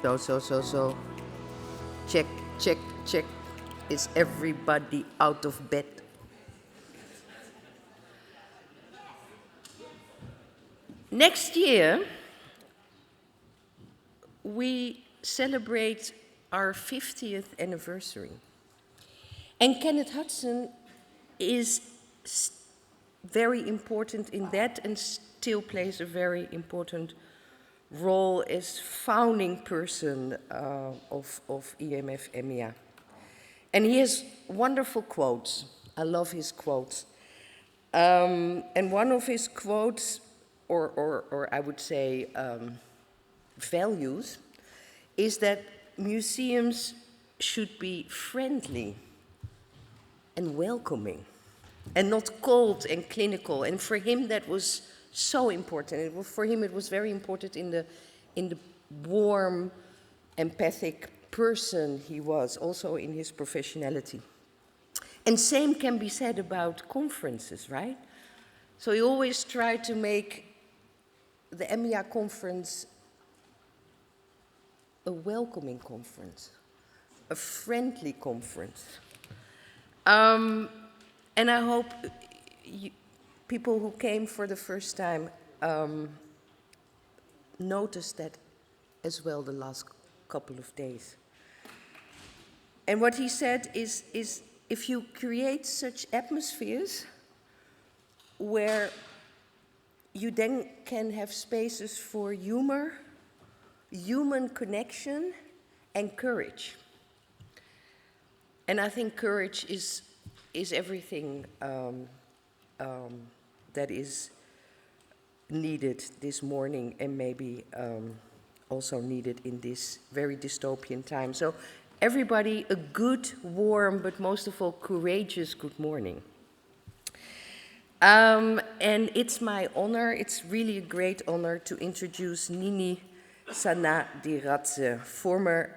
So. Check, check, check. Is everybody out of bed? Next year, we celebrate our 50th anniversary. And Kenneth Hudson is very important in that and still plays a very important role as founding person of EMYA. And he has wonderful quotes. I love his quotes. And one of his quotes, or I would say values, is that museums should be friendly and welcoming and not cold and clinical. And for him, that was so important. For him, it was very important in the warm, empathic person he was, also in his professionality. And same can be said about conferences, right? So he always tried to make the EMYA conference a welcoming conference, a friendly conference. And I hope people who came for the first time noticed that as well the last couple of days. And what he said is if you create such atmospheres where you then can have spaces for humor, human connection, and courage. And I think courage is everything that is needed this morning and maybe also needed in this very dystopian time. So everybody, a good, warm, but most of all, courageous good morning. And it's my honor, it's really a great honor to introduce Nini Sanadiradze, former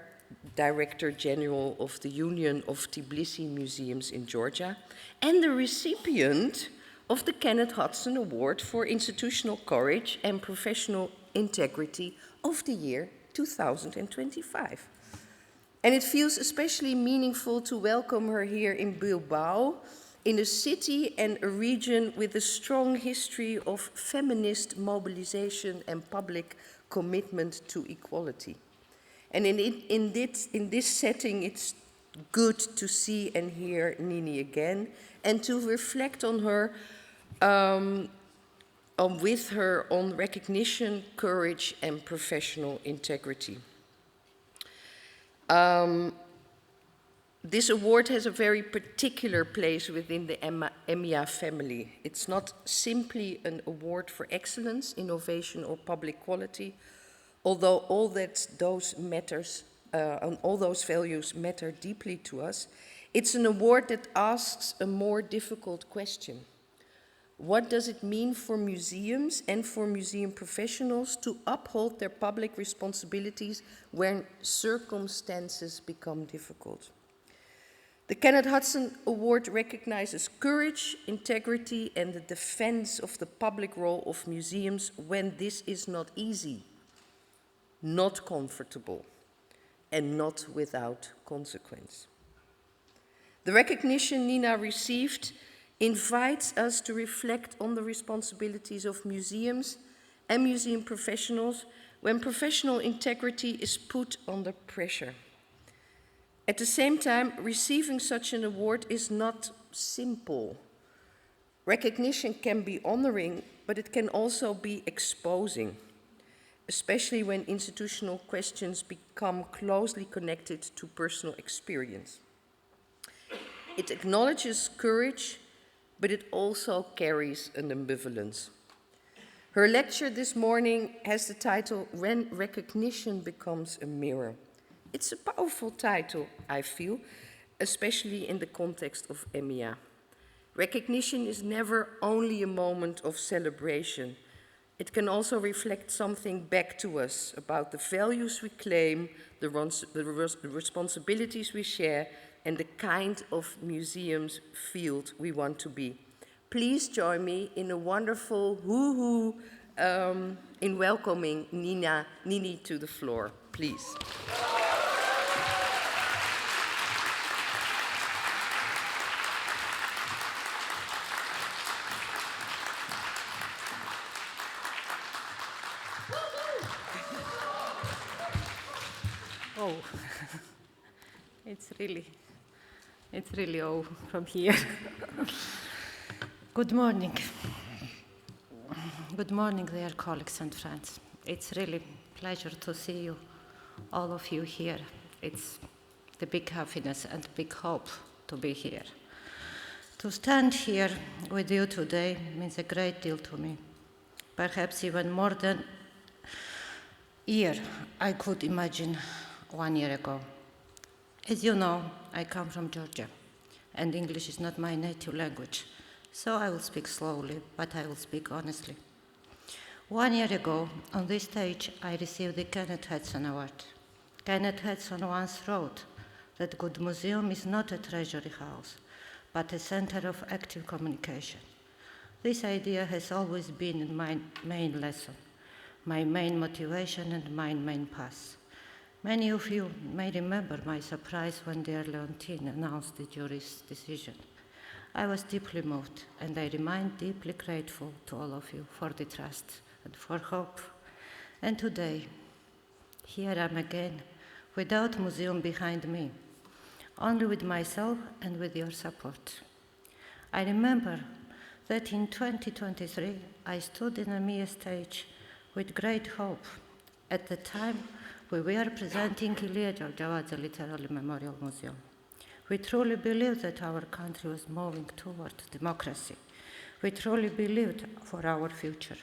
Director General of the Union of Tbilisi Museums in Georgia, and the recipient of the Kenneth Hudson Award for Institutional Courage and Professional Integrity of the year 2025. And it feels especially meaningful to welcome her here in Bilbao, in a city and a region with a strong history of feminist mobilization and public commitment to equality. And in this setting, it's good to see and hear Nini again and to reflect on her, with her on recognition, courage, and professional integrity. This award has a very particular place within the EMYA family. It's not simply an award for excellence, innovation, or public quality, although all those values matter deeply to us. It's an award that asks a more difficult question. What does it mean for museums and for museum professionals to uphold their public responsibilities when circumstances become difficult? The Kenneth Hudson Award recognizes courage, integrity, and the defense of the public role of museums when this is not easy, not comfortable, and not without consequence. The recognition Nina received invites us to reflect on the responsibilities of museums and museum professionals when professional integrity is put under pressure. At the same time, receiving such an award is not simple. Recognition can be honoring, but it can also be exposing, especially when institutional questions become closely connected to personal experience. It acknowledges courage, but it also carries an ambivalence. Her lecture this morning has the title, When Recognition Becomes a Mirror. It's a powerful title, I feel, especially in the context of EMYA. Recognition is never only a moment of celebration. It can also reflect something back to us about the values we claim, the responsibilities we share, and the kind of museum's field we want to be. Please join me in a wonderful hoo-hoo in welcoming Nini to the floor. please. Oh, it's really oh from here. Good morning. Good morning, dear colleagues and friends. It's really a pleasure to see you, all of you here. It's the big happiness and big hope to be here. To stand here with you today means a great deal to me. Perhaps even more than a year I could imagine 1 year ago. As you know, I come from Georgia, and English is not my native language, so I will speak slowly, but I will speak honestly. 1 year ago, on this stage, I received the Kenneth Hudson Award. Kenneth Hudson once wrote that good museum is not a treasury house, but a center of active communication. This idea has always been in my main lesson, my main motivation and my main path. Many of you may remember my surprise when dear Leontine announced the jury's decision. I was deeply moved, and I remain deeply grateful to all of you for the trust and for hope. And today, here I am again, without museum behind me, only with myself and with your support. I remember that in 2023, I stood in a EMYA stage with great hope. At the time, we were presenting EMYA2026 Literary Memorial Museum. We truly believed that our country was moving toward democracy. We truly believed for our future.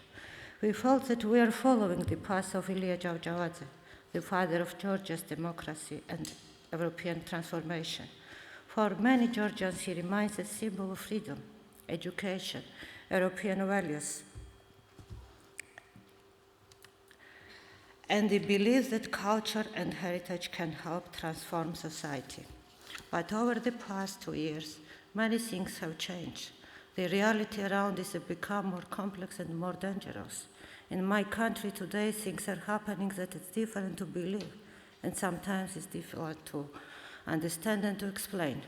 We felt that we are following the path of EMYA2026, the father of Georgia's democracy and European transformation. For many Georgians, he remains a symbol of freedom, education, European values, and the belief that culture and heritage can help transform society. But over the past 2 years, many things have changed. The reality around us has become more complex and more dangerous. In my country today, things are happening that it's different to believe, and sometimes it's difficult to understand and to explain.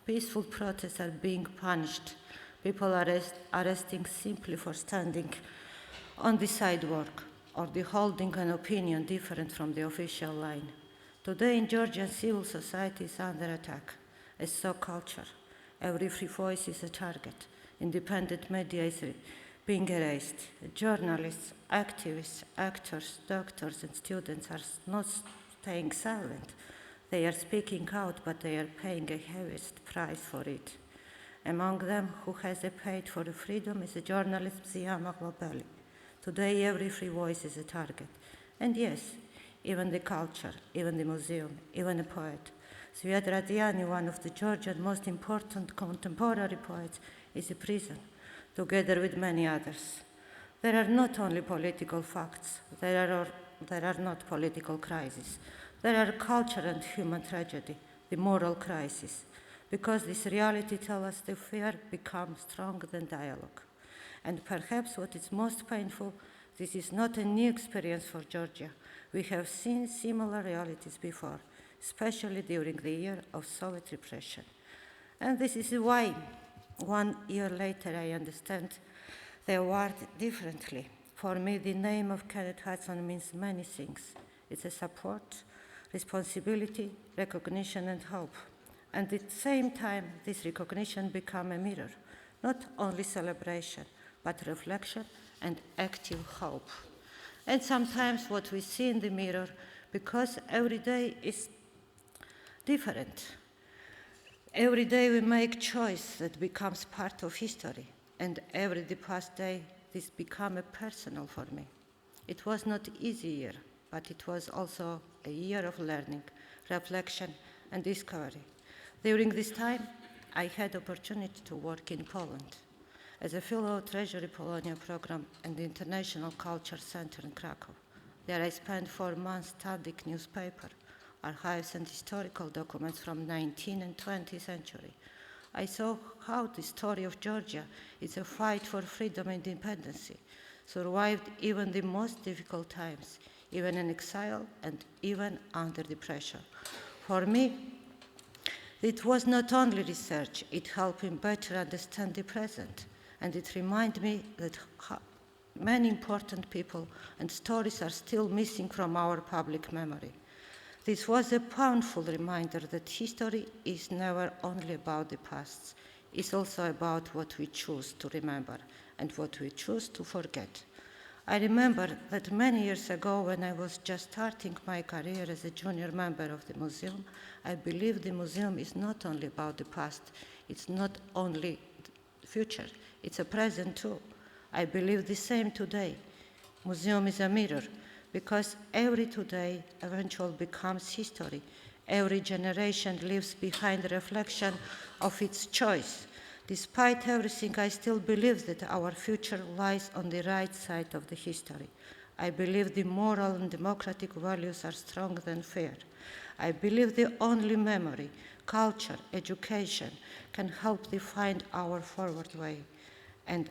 Peaceful protests are being punished. People are arresting simply for standing on the sidewalk or the holding an opinion different from the official line. Today in Georgia, civil society is under attack, as so culture. Every free voice is a target. Independent media is being erased. Journalists, activists, actors, doctors, and students are not staying silent. They are speaking out, but they are paying a heaviest price for it. Among them who has paid for the freedom is the journalist Ziama Globeli. Today, every free voice is a target. And yes, even the culture, even the museum, even a poet. Sviat Radiani, one of the Georgian most important contemporary poets, is in prison, together with many others. There are not only political facts, there are not political crises. There are culture and human tragedy, the moral crisis, because this reality tells us the fear becomes stronger than dialogue. And perhaps what is most painful, this is not a new experience for Georgia. We have seen similar realities before, especially during the year of Soviet repression. And this is why 1 year later I understand the award differently. For me, the name of Kenneth Hudson means many things. It's a support, responsibility, recognition, and hope. And at the same time, this recognition becomes a mirror, not only celebration, but reflection and active hope. And sometimes what we see in the mirror, because every day is different. Every day we make choice that becomes part of history, and every past day this became a personal for me. It was not an easy year, but it was also a year of learning, reflection, and discovery. During this time, I had the opportunity to work in Poland as a fellow Treasury Polonia program and the International Culture Center in Krakow. There I spent 4 months studying newspaper, archives and historical documents from 19th and 20th century. I saw how the story of Georgia is a fight for freedom and independence, survived even the most difficult times, even in exile and even under the pressure. For me, it was not only research, it helped me better understand the present, and it reminded me that many important people and stories are still missing from our public memory. This was a powerful reminder that history is never only about the past, it's also about what we choose to remember and what we choose to forget. I remember that many years ago, when I was just starting my career as a junior member of the museum, I believed the museum is not only about the past, it's not only the future, it's a present too. I believe the same today. Museum is a mirror, because every today eventually becomes history. Every generation leaves behind a reflection of its choice. Despite everything, I still believe that our future lies on the right side of the history. I believe the moral and democratic values are stronger than fear. I believe the only memory, culture, education can help define our forward way. And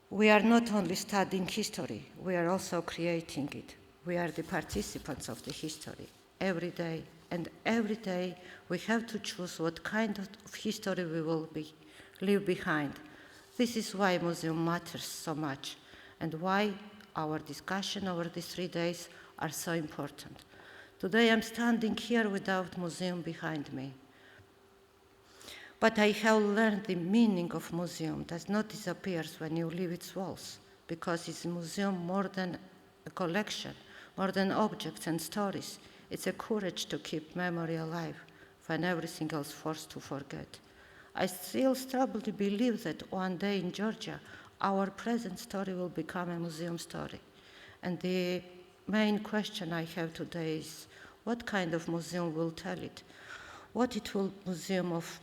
we are not only studying history, we are also creating it. We are the participants of the history every day. And every day we have to choose what kind of history we will leave behind. This is why museum matters so much and why our discussion over these 3 days are so important. Today I'm standing here without museum behind me. But I have learned the meaning of museum does not disappear when you leave its walls, because it's a museum more than a collection, more than objects and stories. It's a courage to keep memory alive when everything else forced to forget. I still struggle to believe that one day in Georgia, our present story will become a museum story. And the main question I have today is, what kind of museum will tell it? What it will museum of,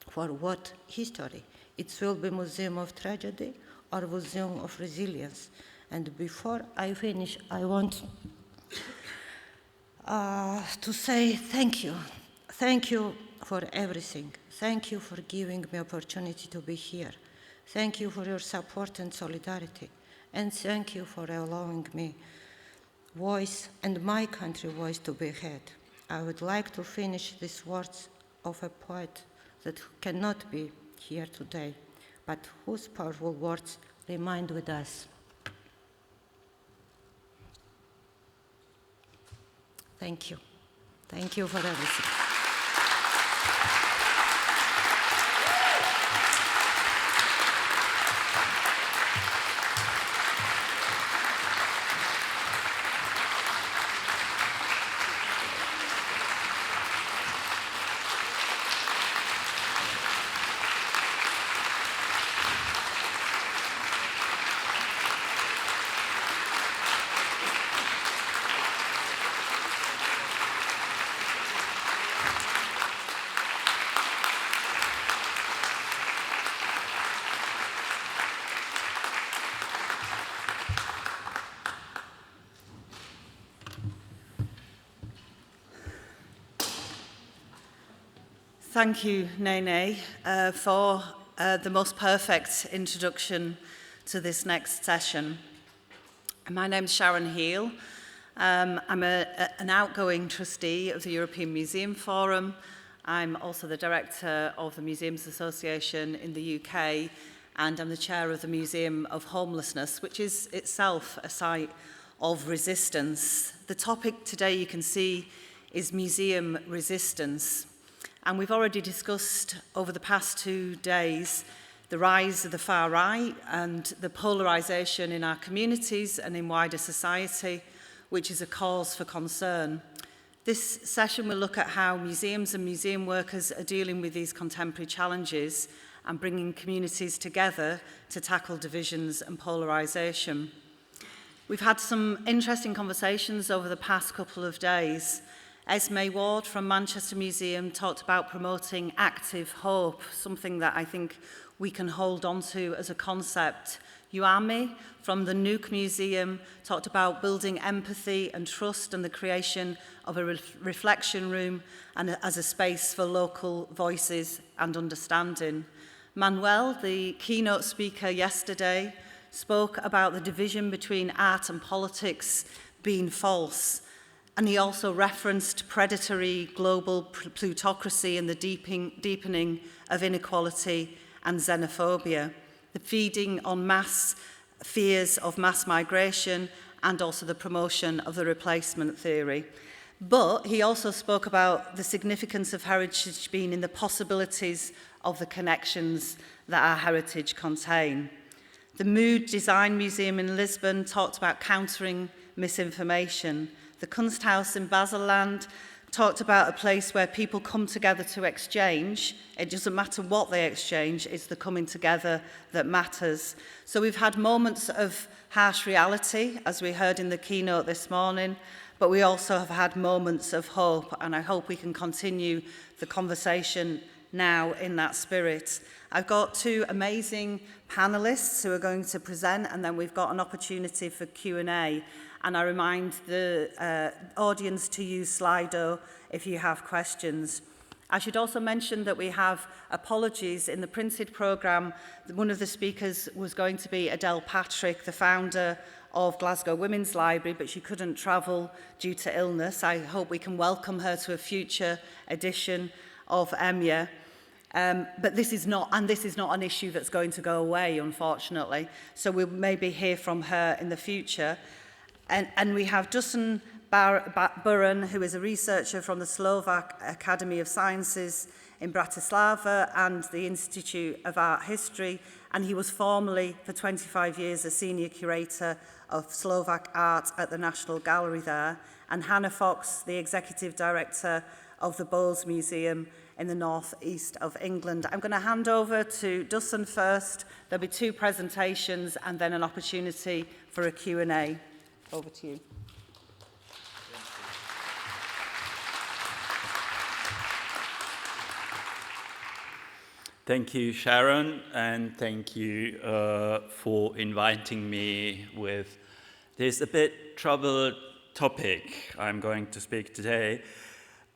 for what history? It will be museum of tragedy or museum of resilience? And before I finish, I want to say thank you. Thank you for everything. Thank you for giving me opportunity to be here. Thank you for your support and solidarity. And thank you for allowing me voice and my country voice to be heard. I would like to finish these words of a poet that cannot be here today, but whose powerful words remain with us. Thank you. Thank you for everything. Thank you, Nene, for the most perfect introduction to this next session. My name's Sharon Heal. I'm an outgoing trustee of the European Museum Forum. I'm also the director of the Museums Association in the UK, and I'm the chair of the Museum of Homelessness, which is itself a site of resistance. The topic today, you can see, is museum resistance. And we've already discussed over the past 2 days the rise of the far right and the polarisation in our communities and in wider society, which is a cause for concern. This session will look at how museums and museum workers are dealing with these contemporary challenges and bringing communities together to tackle divisions and polarisation. We've had some interesting conversations over the past couple of days. Esme Ward from Manchester Museum talked about promoting active hope, something that I think we can hold on to as a concept. Yuami from the Nuke Museum talked about building empathy and trust and the creation of a reflection room and as a space for local voices and understanding. Manuel, the keynote speaker yesterday, spoke about the division between art and politics being false. And he also referenced predatory global plutocracy and the deepening of inequality and xenophobia, the feeding on mass fears of mass migration, and also the promotion of the replacement theory. But he also spoke about the significance of heritage being in the possibilities of the connections that our heritage contain. The Mood Design Museum in Lisbon talked about countering misinformation. The Kunsthaus in Baselland talked about a place where people come together to exchange. It doesn't matter what they exchange, it's the coming together that matters. So we've had moments of harsh reality, as we heard in the keynote this morning, but we also have had moments of hope, and I hope we can continue the conversation now in that spirit. I've got two amazing panelists who are going to present, and then we've got an opportunity for Q&A. And I remind the audience to use Slido if you have questions. I should also mention that we have apologies in the printed programme. One of the speakers was going to be Adele Patrick, the founder of Glasgow Women's Library, but she couldn't travel due to illness. I hope we can welcome her to a future edition of EMYA. But this is not an issue that's going to go away, unfortunately. So we'll maybe hear from her in the future. And we have Dusan Buran, who is a researcher from the Slovak Academy of Sciences in Bratislava and the Institute of Art History, and he was formerly, for 25 years, a senior curator of Slovak art at the National Gallery there, and Hannah Fox, the executive director of the Bowles Museum in the northeast of England. I'm going to hand over to Dusan first. There'll be two presentations and then an opportunity for a Q&A. Over to you. Thank you, Sharon, and thank you for inviting me with this a bit troubled topic I'm going to speak today.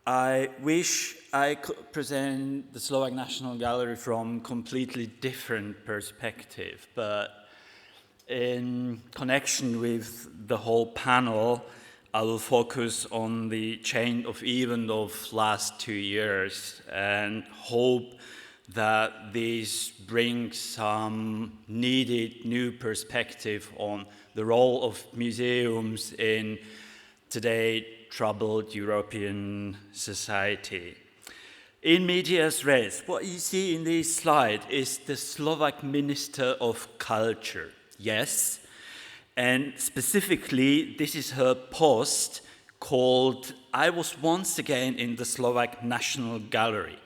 I wish I could present the Slovak National Gallery from completely different perspective, but in connection with the whole panel, I will focus on the chain of events of last 2 years and hope that this brings some needed new perspective on the role of museums in today troubled European society. In medias res, what you see in this slide is the Slovak Minister of Culture. Yes, and specifically, this is her post called "I was once again in the Slovak National Gallery."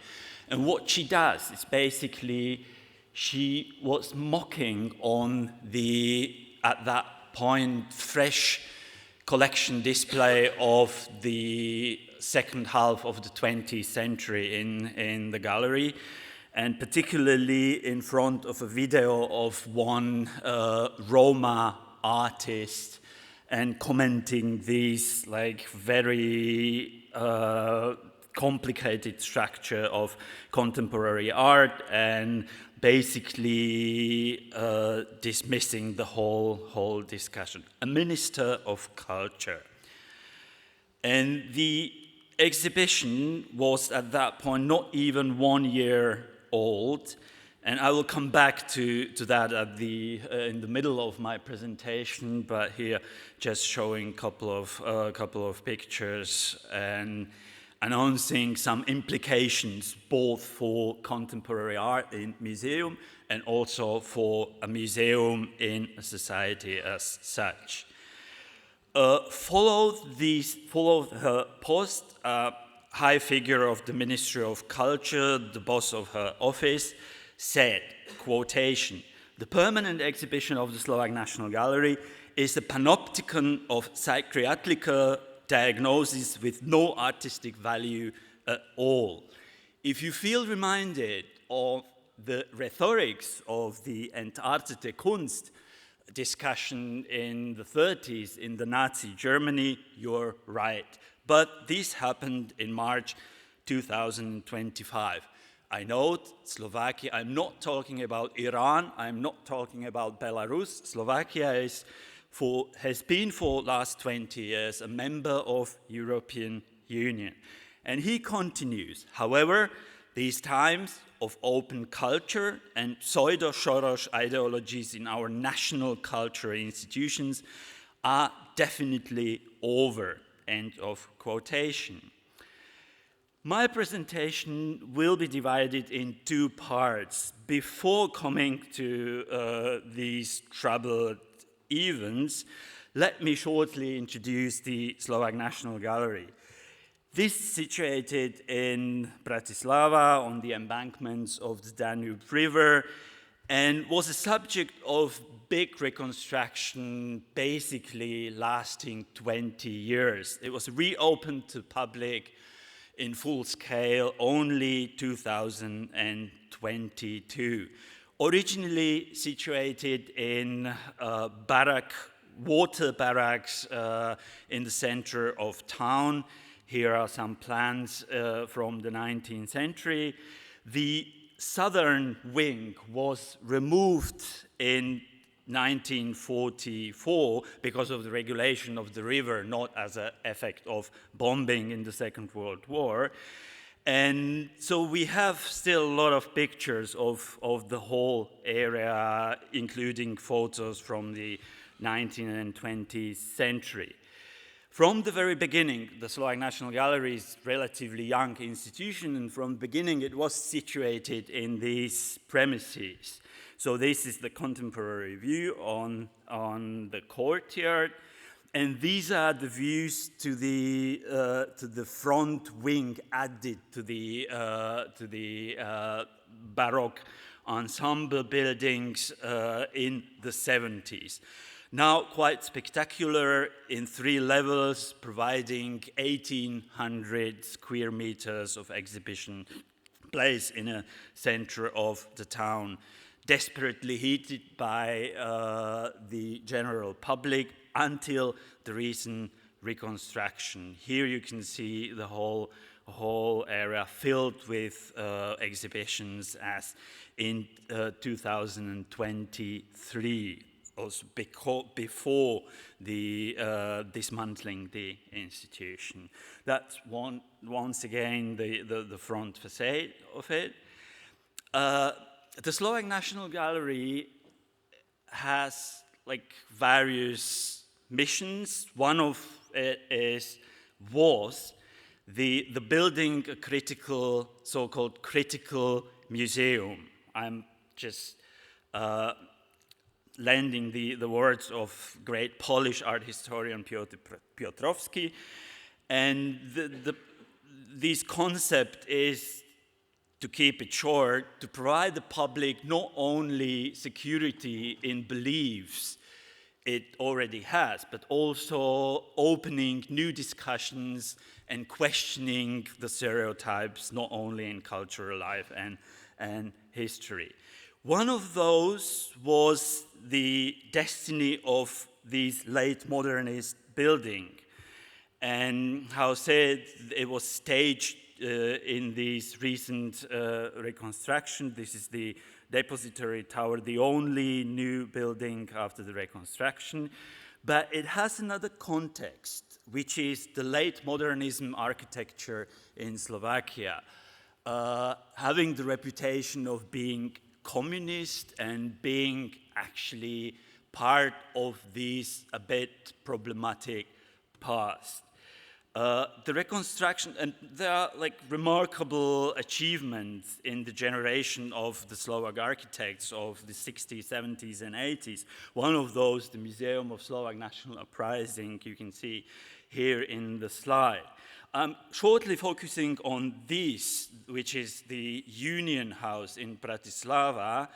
And what she does is basically, she was mocking on the, at that point, fresh collection display of the second half of the 20th century in the gallery, and particularly in front of a video of one Roma artist, and commenting these like very complicated structure of contemporary art, and basically dismissing the whole discussion. A minister of culture. And the exhibition was at that point not even 1 year old, and I will come back to that at in the middle of my presentation, but here just showing a couple of pictures and announcing some implications both for contemporary art in museum and also for a museum in a society as such. Followed her post, a high figure of the Ministry of Culture, the boss of her office, said, quotation, "The permanent exhibition of the Slovak National Gallery is a panopticon of psychiatric diagnosis with no artistic value at all." If you feel reminded of the rhetorics of the Entartete Kunst discussion in the 30s in the Nazi Germany, you're right. But this happened in March 2025. I note Slovakia, I'm not talking about Iran, I'm not talking about Belarus. Slovakia has been for last 20 years a member of European Union. And he continues, however, these times of open culture and pseudo-Soros ideologies in our national cultural institutions are definitely over. End of quotation. My presentation will be divided in two parts. Before coming to these troubled events, let me shortly introduce the Slovak National Gallery. This is situated in Bratislava on the embankments of the Danube River and was a subject of big reconstruction, basically lasting 20 years. It was reopened to public in full scale only 2022. Originally situated in water barracks in the center of town. Here are some plans from the 19th century. The southern wing was removed in 1944 because of the regulation of the river, not as an effect of bombing in the Second World War. And so we have still a lot of pictures of the whole area, including photos from the 19th and 20th century. From the very beginning, the Slovak National Gallery is a relatively young institution, and from the beginning it was situated in these premises. So this is the contemporary view on the courtyard, and these are the views to the front wing added to the Baroque ensemble buildings in the 70s. Now quite spectacular in 3 levels, providing 1,800 square meters of exhibition place in a center of the town, desperately heated by the general public until the recent reconstruction. Here you can see the whole area filled with exhibitions as in 2023. Also before the dismantling the institution. That's once again the front facade of it. The Slovak National Gallery has various missions. One of it was the building a critical, so-called critical museum. I'm just lending the words of great Polish art historian Piotr Piotrowski. And this concept is, to keep it short, to provide the public not only security in beliefs it already has, but also opening new discussions and questioning the stereotypes not only in cultural life and history. One of those was the destiny of this late modernist building, and how said it was staged in this recent reconstruction. This is the Depository Tower, the only new building after the reconstruction, but it has another context, which is the late modernism architecture in Slovakia, having the reputation of being communist and being actually part of this a bit problematic past. The reconstruction, and there are remarkable achievements in the generation of the Slovak architects of the 60s, 70s, and 80s. One of those, the Museum of Slovak National Uprising, you can see here in the slide. I'm shortly focusing on this, which is the Union House in Bratislava,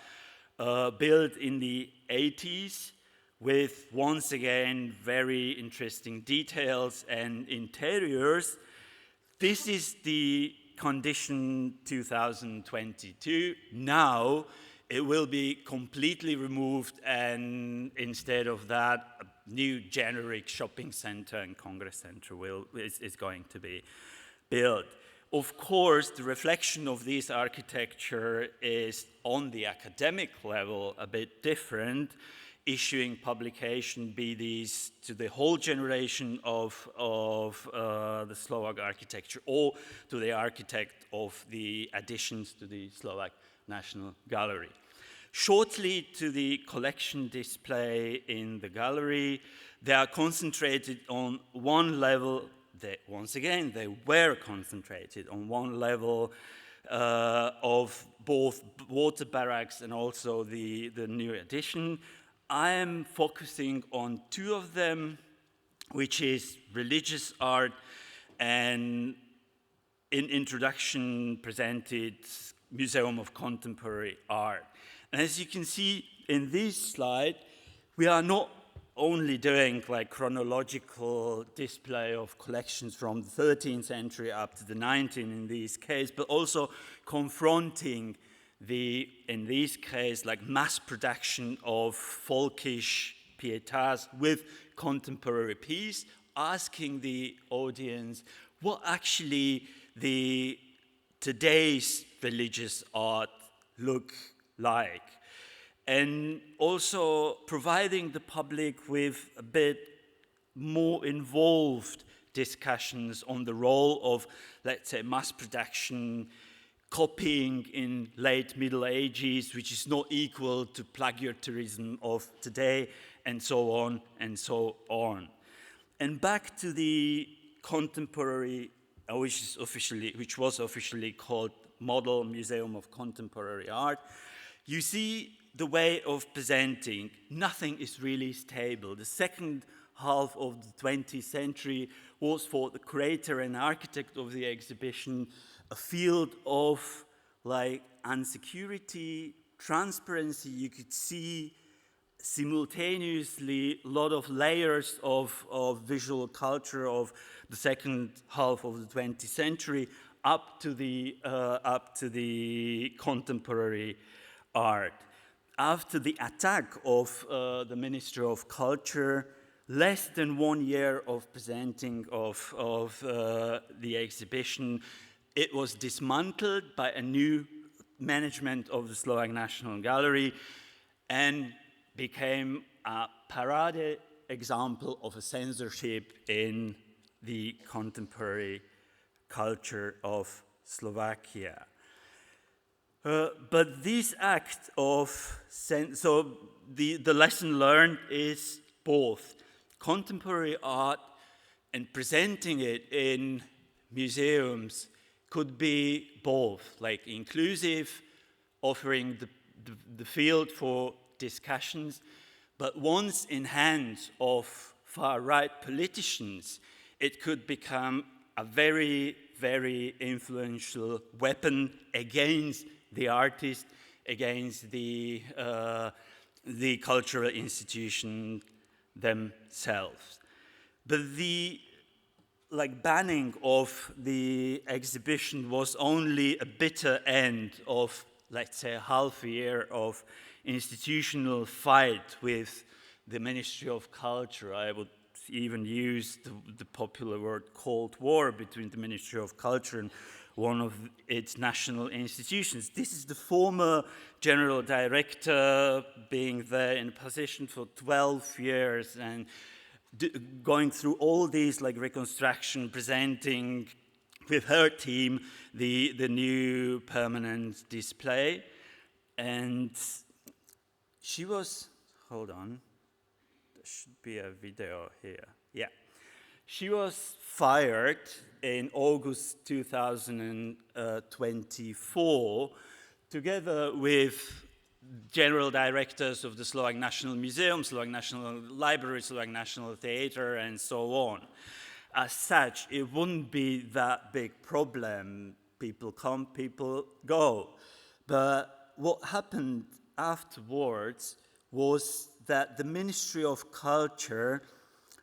built in the 80s, with once again very interesting details and interiors. This is the condition 2022. Now it will be completely removed, and instead of that, a new generic shopping center and congress center is going to be built. of course, the reflection of this architecture is on the academic level a bit different, issuing publication, be these to the whole generation of the Slovak architecture or to the architect of the additions to the Slovak National Gallery. Shortly to the collection display in the gallery, they are concentrated on one level. Once again, they were concentrated on one level of both water barracks and also the new addition. I am focusing on two of them, which is religious art and in introduction presented Museum of Contemporary Art. And as you can see in this slide, we are not only doing like chronological display of collections from the 13th century up to the 19th in this case, but also confronting in this case, like mass production of folkish pietas with contemporary piece, asking the audience what actually today's religious art look like. And also providing the public with a bit more involved discussions on the role of, let's say, mass production, copying in late Middle Ages, which is not equal to plagiarism of today, and so on and so on. And back to the contemporary, which was officially called Model Museum of Contemporary Art, you see the way of presenting. Nothing is really stable. The second half of the 20th century was for the curator and architect of the exhibition a field of like insecurity, transparency. You could see simultaneously a lot of layers of visual culture of the second half of the 20th century up to the contemporary art. After the attack of the Ministry of Culture, less than 1 year of presenting of the exhibition, it was dismantled by a new management of the Slovak National Gallery and became a parade example of a censorship in the contemporary culture of Slovakia. But this act of, so the lesson learned is both contemporary art and presenting it in museums could be both, like inclusive, offering the field for discussions, but once in hands of far-right politicians, it could become a very, very influential weapon against the artist, against the cultural institution themselves. But the banning of the exhibition was only a bitter end of, let's say, half a year of institutional fight with the Ministry of Culture. I would even use the popular word Cold War between the Ministry of Culture and one of its national institutions. This is the former general director being there in position for 12 years and going through all these reconstruction, presenting with her team the new permanent display. And she was, hold on, there should be a video here. Yeah. She was fired in August 2024, together with general directors of the Slovak National Museum, Slovak National Library, Slovak National Theatre, and so on. As such, it wouldn't be that big problem. People come, people go. But what happened afterwards was that the Ministry of Culture,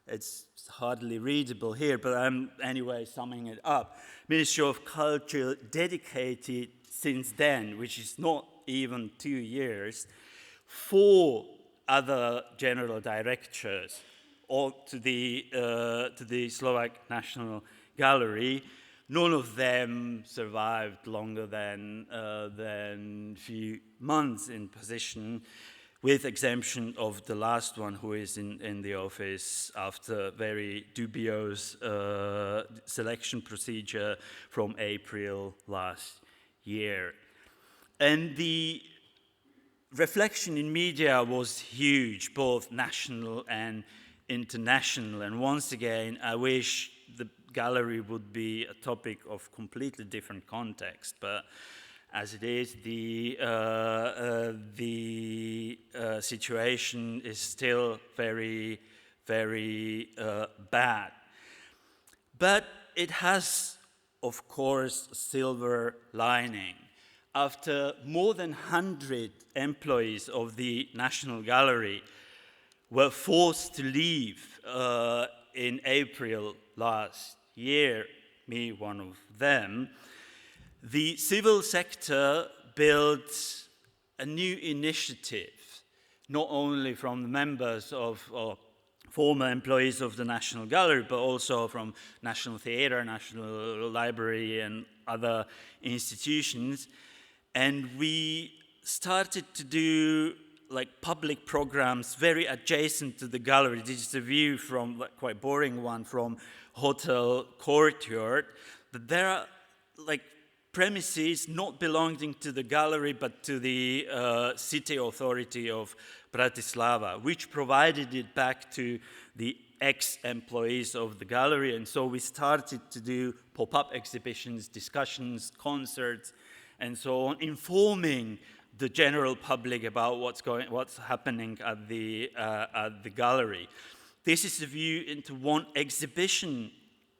it's hardly readable here, but I'm anyway summing it up. Ministry of Culture dedicated since then, which is not even 2 years, 4 other general directors or to the Slovak National Gallery, none of them survived longer than few months in position, with exemption of the last one who is in the office after very dubious selection procedure from April last year. And the reflection in media was huge, both national and international. And once again, I wish the gallery would be a topic of completely different context, but as it is, the situation is still very, very bad. But it has, of course, a silver lining. After more than 100 employees of the National Gallery were forced to leave in April last year, me one of them, the civil sector built a new initiative, not only from the members of former employees of the National Gallery, but also from National Theatre, National Library, and other institutions. And we started to do like public programs very adjacent to the gallery. This is a view from, like, quite boring one, from Hotel Courtyard. But there are like premises not belonging to the gallery, but to the city authority of Bratislava, which provided it back to the ex-employees of the gallery. And so we started to do pop-up exhibitions, discussions, concerts, and so on, informing the general public about what's happening at the gallery. This is a view into one exhibition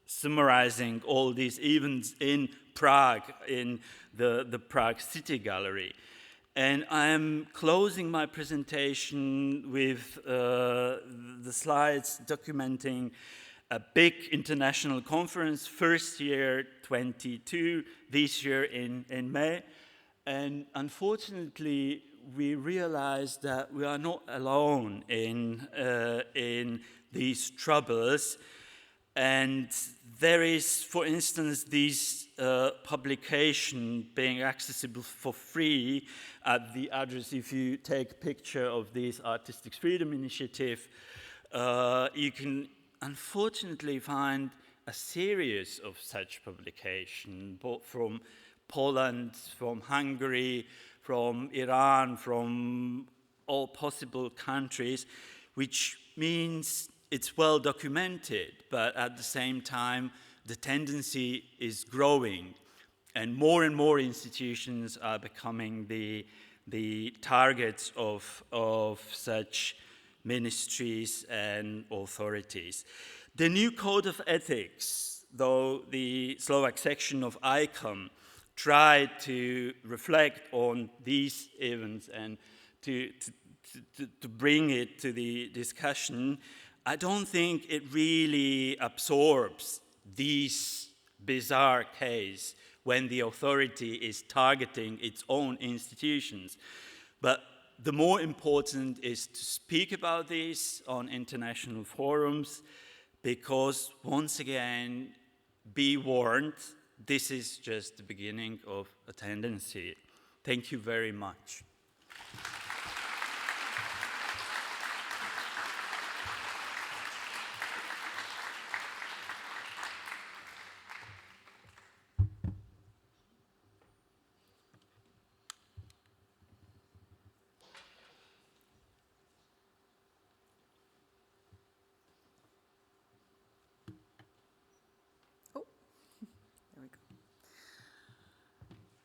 summarizing all these events in Prague, in the Prague City Gallery. And I'm closing my presentation with the slides documenting a big international conference, first year 22, this year in May. And unfortunately, we realized that we are not alone in these troubles. And there is, for instance, this publication being accessible for free at the address. If you take a picture of this Artistic Freedom Initiative, you can unfortunately find a series of such publications, both from Poland, from Hungary, from Iran, from all possible countries, which means it's well documented, but at the same time, the tendency is growing, and more institutions are becoming the targets of such ministries and authorities. The new code of ethics, though the Slovak section of ICOM tried to reflect on these events and to bring it to the discussion, I don't think it really absorbs these bizarre cases when the authority is targeting its own institutions. But the more important is to speak about this on international forums, because once again, be warned, this is just the beginning of a tendency. Thank you very much.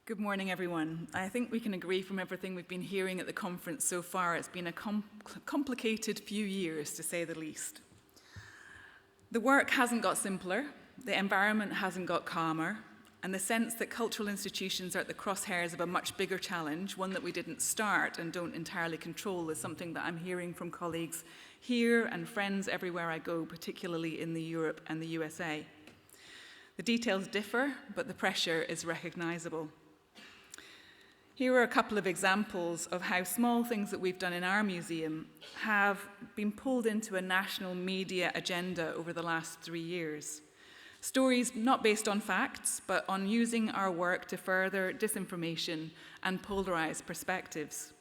Good morning, everyone. I think we can agree from everything we've been hearing at the conference so far, it's been a complicated few years, to say the least. The work hasn't got simpler, the environment hasn't got calmer, and the sense that cultural institutions are at the crosshairs of a much bigger challenge, one that we didn't start and don't entirely control, is something that I'm hearing from colleagues here and friends everywhere I go, particularly in the Europe and the USA. The details differ, but the pressure is recognizable. Here are a couple of examples of how small things that we've done in our museum have been pulled into a national media agenda over the last 3 years. Stories not based on facts, but on using our work to further disinformation and polarize perspectives.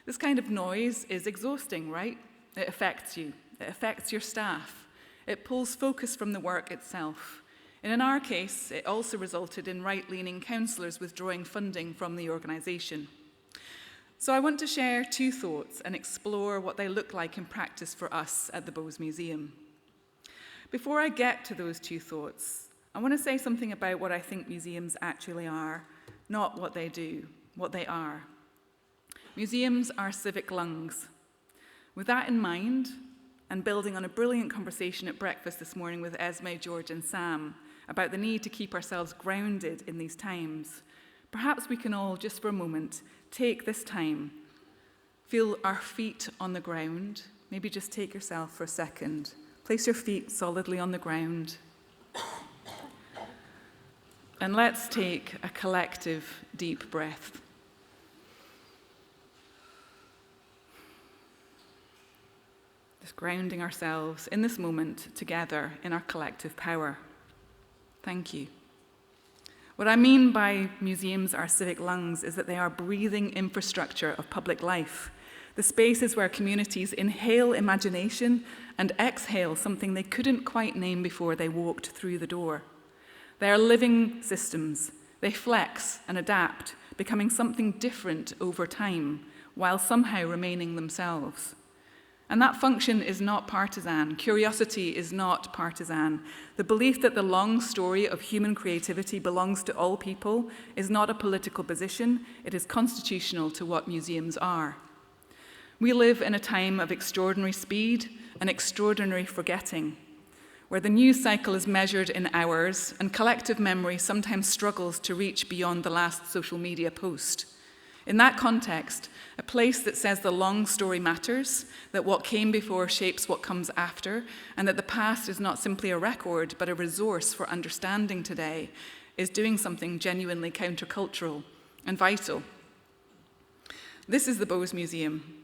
This kind of noise is exhausting, right? It affects you. It affects your staff. It pulls focus from the work itself. And in our case, it also resulted in right-leaning councillors withdrawing funding from the organisation. So I want to share two thoughts and explore what they look like in practice for us at the Bowes Museum. Before I get to those two thoughts, I want to say something about what I think museums actually are, not what they do, what they are. Museums are civic lungs. With that in mind, and building on a brilliant conversation at breakfast this morning with Esme, George and Sam about the need to keep ourselves grounded in these times, perhaps we can all, just for a moment, take this time, feel our feet on the ground. Maybe just take yourself for a second. Place your feet solidly on the ground. And let's take a collective deep breath. Just grounding ourselves in this moment together in our collective power. Thank you. What I mean by museums are civic lungs is that they are breathing infrastructure of public life, the spaces where communities inhale imagination and exhale something they couldn't quite name before they walked through the door. They are living systems. They flex and adapt, becoming something different over time, while somehow remaining themselves. And that function is not partisan. Curiosity is not partisan. The belief that the long story of human creativity belongs to all people is not a political position. It is constitutional to what museums are. We live in a time of extraordinary speed and extraordinary forgetting, where the news cycle is measured in hours and collective memory sometimes struggles to reach beyond the last social media post. In that context, a place that says the long story matters, that what came before shapes what comes after, and that the past is not simply a record, but a resource for understanding today, is doing something genuinely countercultural and vital. This is the Bowes Museum.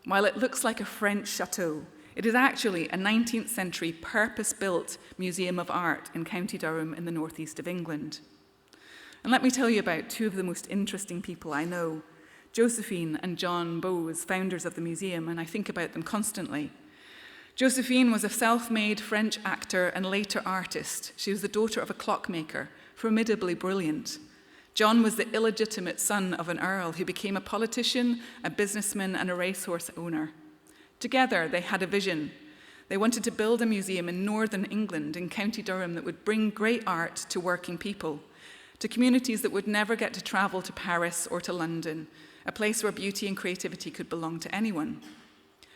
While it looks like a French chateau, it is actually a 19th century purpose-built museum of art in County Durham in the northeast of England. And let me tell you about two of the most interesting people I know, Josephine and John Bowes, founders of the museum, and I think about them constantly. Josephine was a self-made French actor and later artist. She was the daughter of a clockmaker, formidably brilliant. John was the illegitimate son of an earl who became a politician, a businessman, and a racehorse owner. Together, they had a vision. They wanted to build a museum in northern England, in County Durham, that would bring great art to working people, to communities that would never get to travel to Paris or to London, a place where beauty and creativity could belong to anyone.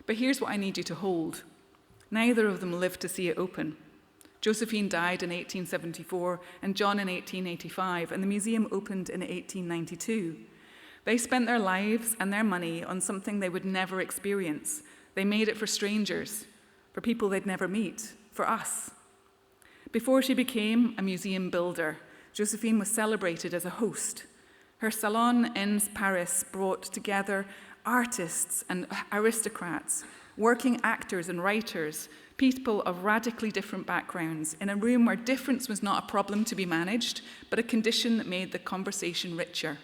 But here's what I need you to hold. Neither of them lived to see it open. Josephine died in 1874 and John in 1885, and the museum opened in 1892. They spent their lives and their money on something they would never experience. They made it for strangers, for people they'd never meet, for us. Before she became a museum builder, Josephine was celebrated as a host. Her salon in Paris brought together artists and aristocrats, working actors and writers, people of radically different backgrounds, in a room where difference was not a problem to be managed, but a condition that made the conversation richer.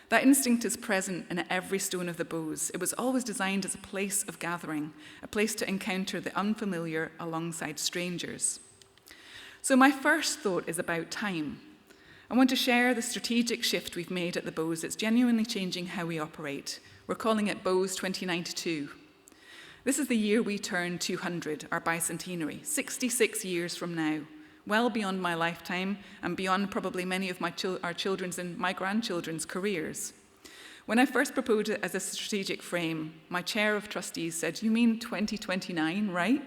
That instinct is present in every stone of the Bowes. It was always designed as a place of gathering, a place to encounter the unfamiliar alongside strangers. So my first thought is about time. I want to share the strategic shift we've made at the Bowes. It's genuinely changing how we operate. We're calling it Bowes 2092. This is the year we turn 200, our bicentenary, 66 years from now, well beyond my lifetime and beyond probably many of our children's and my grandchildren's careers. When I first proposed it as a strategic frame, my chair of trustees said, "You mean 2029, right?"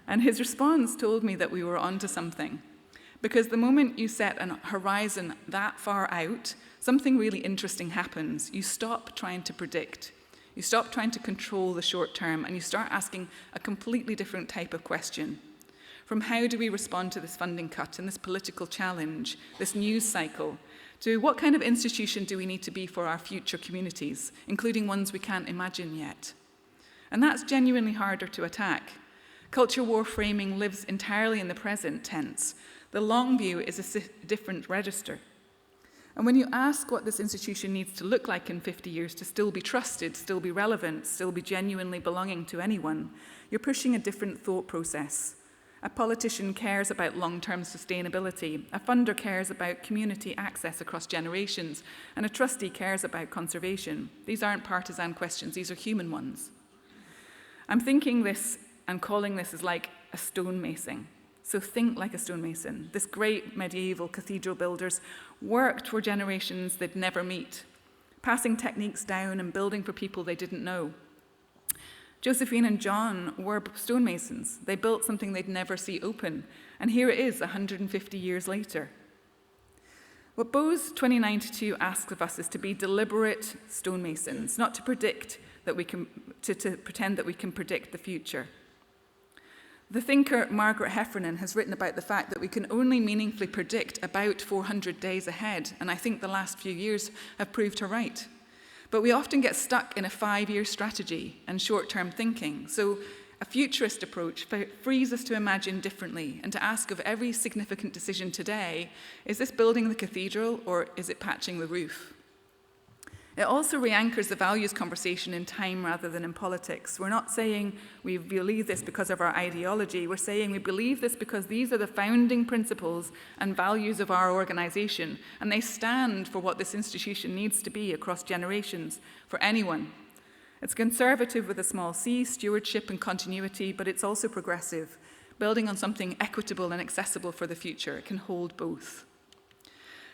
And his response told me that we were onto something. Because the moment you set a horizon that far out, something really interesting happens. You stop trying to predict. You stop trying to control the short term, and you start asking a completely different type of question. From how do we respond to this funding cut and this political challenge, this news cycle, to what kind of institution do we need to be for our future communities, including ones we can't imagine yet? And that's genuinely harder to attack. Culture war framing lives entirely in the present tense. The long view is a different register. And when you ask what this institution needs to look like in 50 years to still be trusted, still be relevant, still be genuinely belonging to anyone, you're pushing a different thought process. A politician cares about long-term sustainability, a funder cares about community access across generations, and a trustee cares about conservation. These aren't partisan questions, these are human ones. I'm thinking this and calling this is like a stonemason. So think like a stonemason. This great medieval cathedral builders worked for generations they'd never meet, passing techniques down and building for people they didn't know. Josephine and John were stonemasons. They built something they'd never see open, and here it is 150 years later. What Bose 2092 asks of us is to be deliberate stonemasons, not to predict that we can, to pretend that we can predict the future. The thinker Margaret Heffernan has written about the fact that we can only meaningfully predict about 400 days ahead, and I think the last few years have proved her right. But we often get stuck in a 5-year strategy and short-term thinking. So a futurist approach frees us to imagine differently and to ask of every significant decision today, is this building the cathedral or is it patching the roof? It also re-anchors the values conversation in time rather than in politics. We're not saying we believe this because of our ideology. We're saying we believe this because these are the founding principles and values of our organization, and they stand for what this institution needs to be across generations for anyone. It's conservative with a small c, stewardship and continuity, but it's also progressive, building on something equitable and accessible for the future. It can hold both.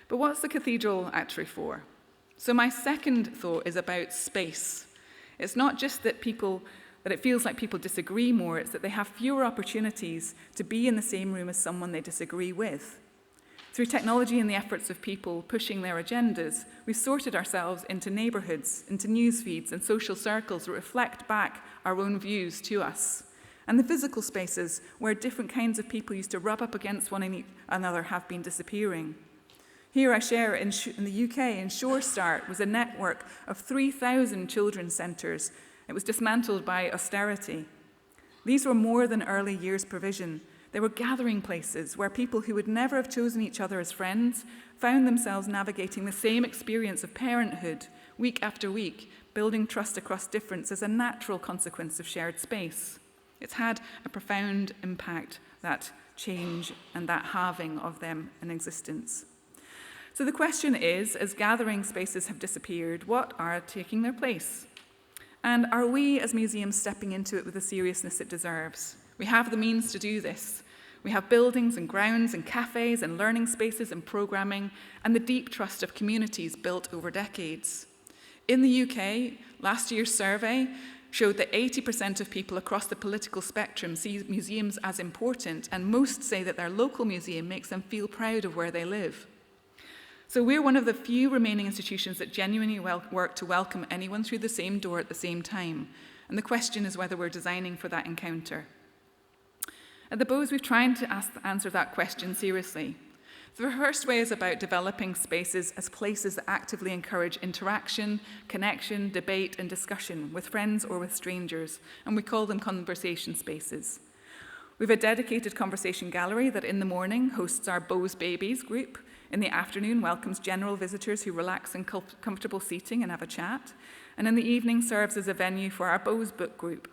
But what's the cathedral actually for? So my second thought is about space. It's not just that it feels like people disagree more, it's that they have fewer opportunities to be in the same room as someone they disagree with. Through technology and the efforts of people pushing their agendas, we've sorted ourselves into neighborhoods, into news feeds and social circles that reflect back our own views to us. And the physical spaces where different kinds of people used to rub up against one another have been disappearing. Here I share in the UK, in Sure Start was a network of 3,000 children's centres. It was dismantled by austerity. These were more than early years provision. They were gathering places where people who would never have chosen each other as friends found themselves navigating the same experience of parenthood week after week, building trust across difference as a natural consequence of shared space. It's had a profound impact, that change and that halving of them in existence. So the question is, as gathering spaces have disappeared, what are taking their place? And are we as museums stepping into it with the seriousness it deserves? We have the means to do this. We have buildings and grounds and cafes and learning spaces and programming and the deep trust of communities built over decades. In the UK, last year's survey showed that 80% of people across the political spectrum see museums as important, and most say that their local museum makes them feel proud of where they live. So we're one of the few remaining institutions that genuinely work to welcome anyone through the same door at the same time. And the question is whether we're designing for that encounter. At the Bose, we've tried to answer that question seriously. The first way is about developing spaces as places that actively encourage interaction, connection, debate, and discussion with friends or with strangers, and we call them conversation spaces. We have a dedicated conversation gallery that in the morning hosts our Bose Babies group, in the afternoon welcomes general visitors who relax in comfortable seating and have a chat, and in the evening serves as a venue for our Bose book group.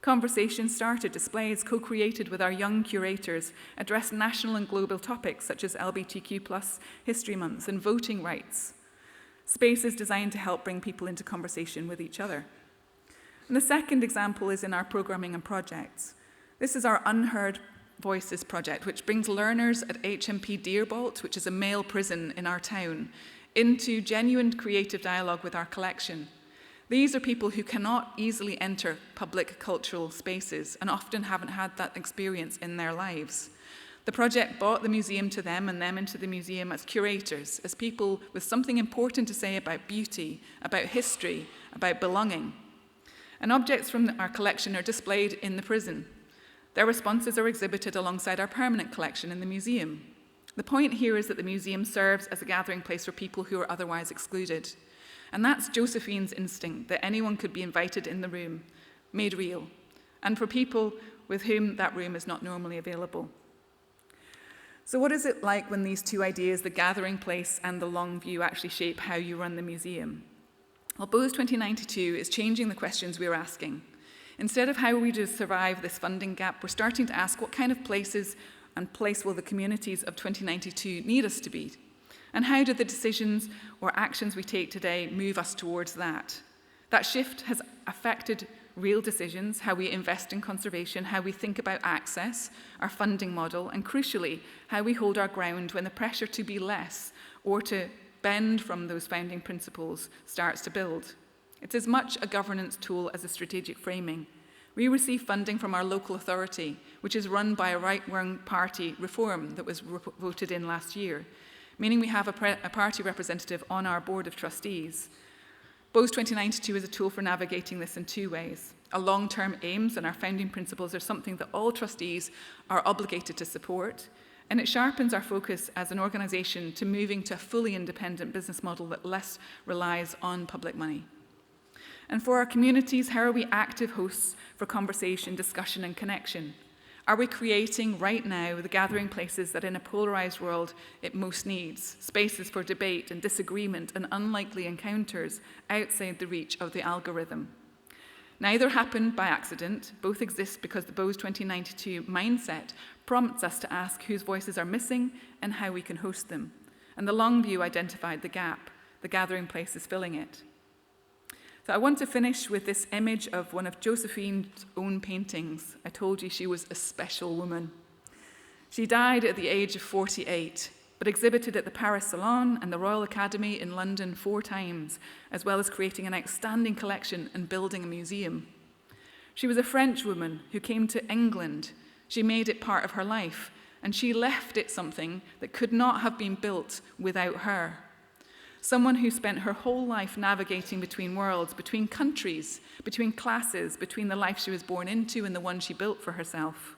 Conversation starter displays co-created with our young curators address national and global topics such as LGBTQ+, History Month, and voting rights. Spaces designed to help bring people into conversation with each other. And the second example is in our programming and projects. This is our Unheard Voices project, which brings learners at HMP Deerbolt, which is a male prison in our town, into genuine creative dialogue with our collection. These are people who cannot easily enter public cultural spaces and often haven't had that experience in their lives. The project brought the museum to them and them into the museum as curators, as people with something important to say about beauty, about history, about belonging. And objects from our collection are displayed in the prison. Their responses are exhibited alongside our permanent collection in the museum. The point here is that the museum serves as a gathering place for people who are otherwise excluded. And that's Josephine's instinct, that anyone could be invited in the room, made real. And for people with whom that room is not normally available. So what is it like when these two ideas, the gathering place and the long view, actually shape how you run the museum? Well, BOWS 2092 is changing the questions we're asking. Instead of how are we to survive this funding gap, we're starting to ask what kind of places and place will the communities of 2092 need us to be? And how do the decisions or actions we take today move us towards that? That shift has affected real decisions, how we invest in conservation, how we think about access, our funding model, and crucially, how we hold our ground when the pressure to be less or to bend from those founding principles starts to build. It's as much a governance tool as a strategic framing. We receive funding from our local authority, which is run by a right-wing party Reform that was voted in last year, meaning we have a party representative on our board of trustees. BOWS 2092 is a tool for navigating this in two ways. Our long-term aims and our founding principles are something that all trustees are obligated to support, and it sharpens our focus as an organisation to moving to a fully independent business model that less relies on public money. And for our communities, how are we active hosts for conversation, discussion, and connection? Are we creating right now the gathering places that in a polarised world it most needs? Spaces for debate and disagreement and unlikely encounters outside the reach of the algorithm. Neither happened by accident. Both exist because the BOWS 2092 mindset prompts us to ask whose voices are missing and how we can host them. And the long view identified the gap. The gathering place is filling it. So I want to finish with this image of one of Josephine's own paintings. I told you she was a special woman. She died at the age of 48, but exhibited at the Paris Salon and the Royal Academy in London 4 times, as well as creating an outstanding collection and building a museum. She was a French woman who came to England. She made it part of her life, and she left it something that could not have been built without her. Someone who spent her whole life navigating between worlds, between countries, between classes, between the life she was born into and the one she built for herself.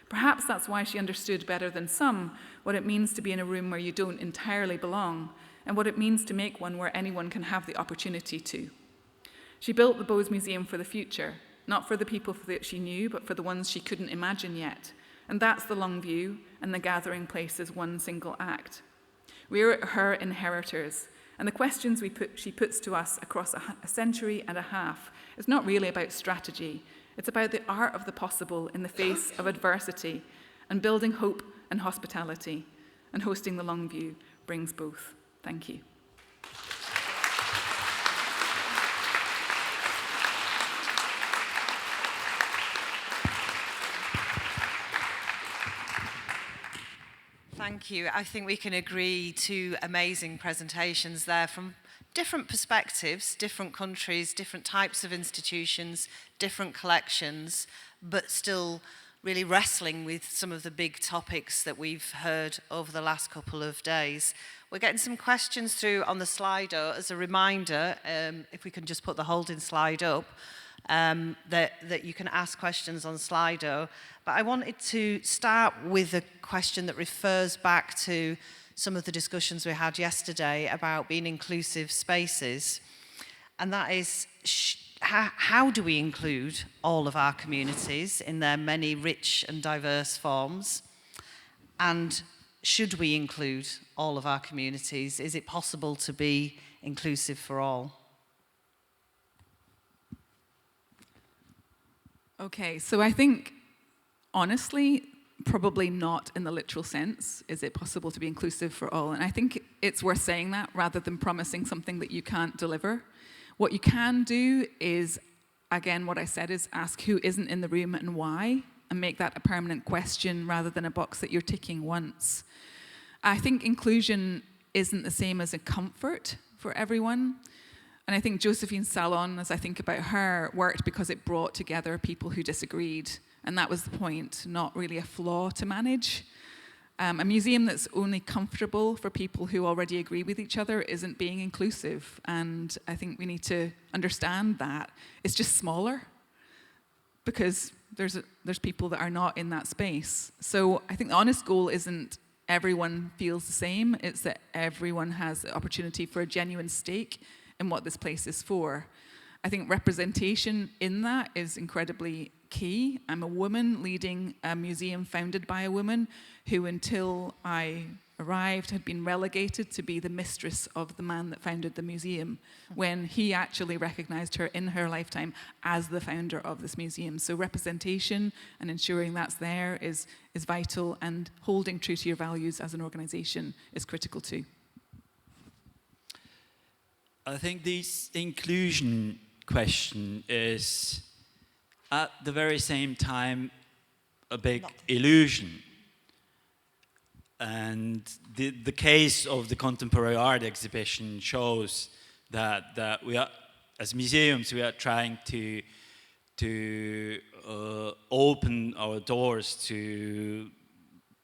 Perhaps that's why she understood better than some what it means to be in a room where you don't entirely belong, and what it means to make one where anyone can have the opportunity to. She built the BOWS Museum for the future, not for the people that she knew, but for the ones she couldn't imagine yet. And that's the long view, and the gathering place is one single act. We're her inheritors, and the questions she puts to us across a century and a half is not really about strategy. It's about the art of the possible in the face of adversity, and building hope and hospitality. And hosting the long view brings both. Thank you. Thank you. I think we can agree to amazing presentations there from different perspectives, different countries, different types of institutions, different collections, but still really wrestling with some of the big topics that we've heard over the last couple of days. We're getting some questions through on the Slido. As a reminder, if we can just put the holding slide up, that you can ask questions on Slido. But I wanted to start with a question that refers back to some of the discussions we had yesterday about being inclusive spaces. And that is, how do we include all of our communities in their many rich and diverse forms? And should we include all of our communities? Is it possible to be inclusive for all? Okay, so I think, honestly, probably not in the literal sense. Is it possible to be inclusive for all? And I think it's worth saying that rather than promising something that you can't deliver. What you can do is, again, what I said is ask who isn't in the room and why, and make that a permanent question rather than a box that you're ticking once. I think inclusion isn't the same as a comfort for everyone. And I think Josephine's salon, as I think about her, worked because it brought together people who disagreed. And that was the point, not really a flaw to manage. A museum that's only comfortable for people who already agree with each other isn't being inclusive. And I think we need to understand that. It's just smaller because there's people that are not in that space. So I think the honest goal isn't everyone feels the same. It's that everyone has the opportunity for a genuine stake in what this place is for. I think representation in that is incredibly key. I'm a woman leading a museum founded by a woman who, until I arrived, had been relegated to be the mistress of the man that founded the museum, when he actually recognized her in her lifetime as the founder of this museum. So representation and ensuring that's there is vital, and holding true to your values as an organization is critical too. I think this inclusion question is at the very same time a big illusion. And the case of the contemporary art exhibition shows that we are, as museums, we are trying to open our doors to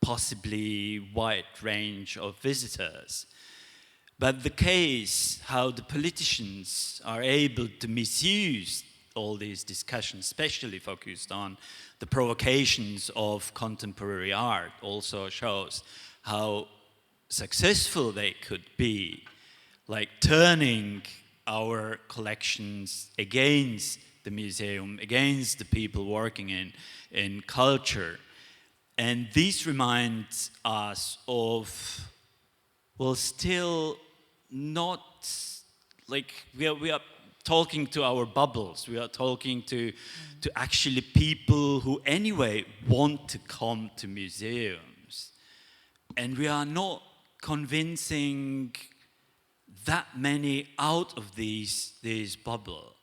possibly wide range of visitors. But the case how the politicians are able to misuse all these discussions, especially focused on the provocations of contemporary art, also shows how successful they could be, like turning our collections against the museum, against the people working in culture. And this reminds us of, well, still not, like, we are talking to our bubbles. We are talking to actually people who anyway want to come to museums. And we are not convincing that many out of these bubble.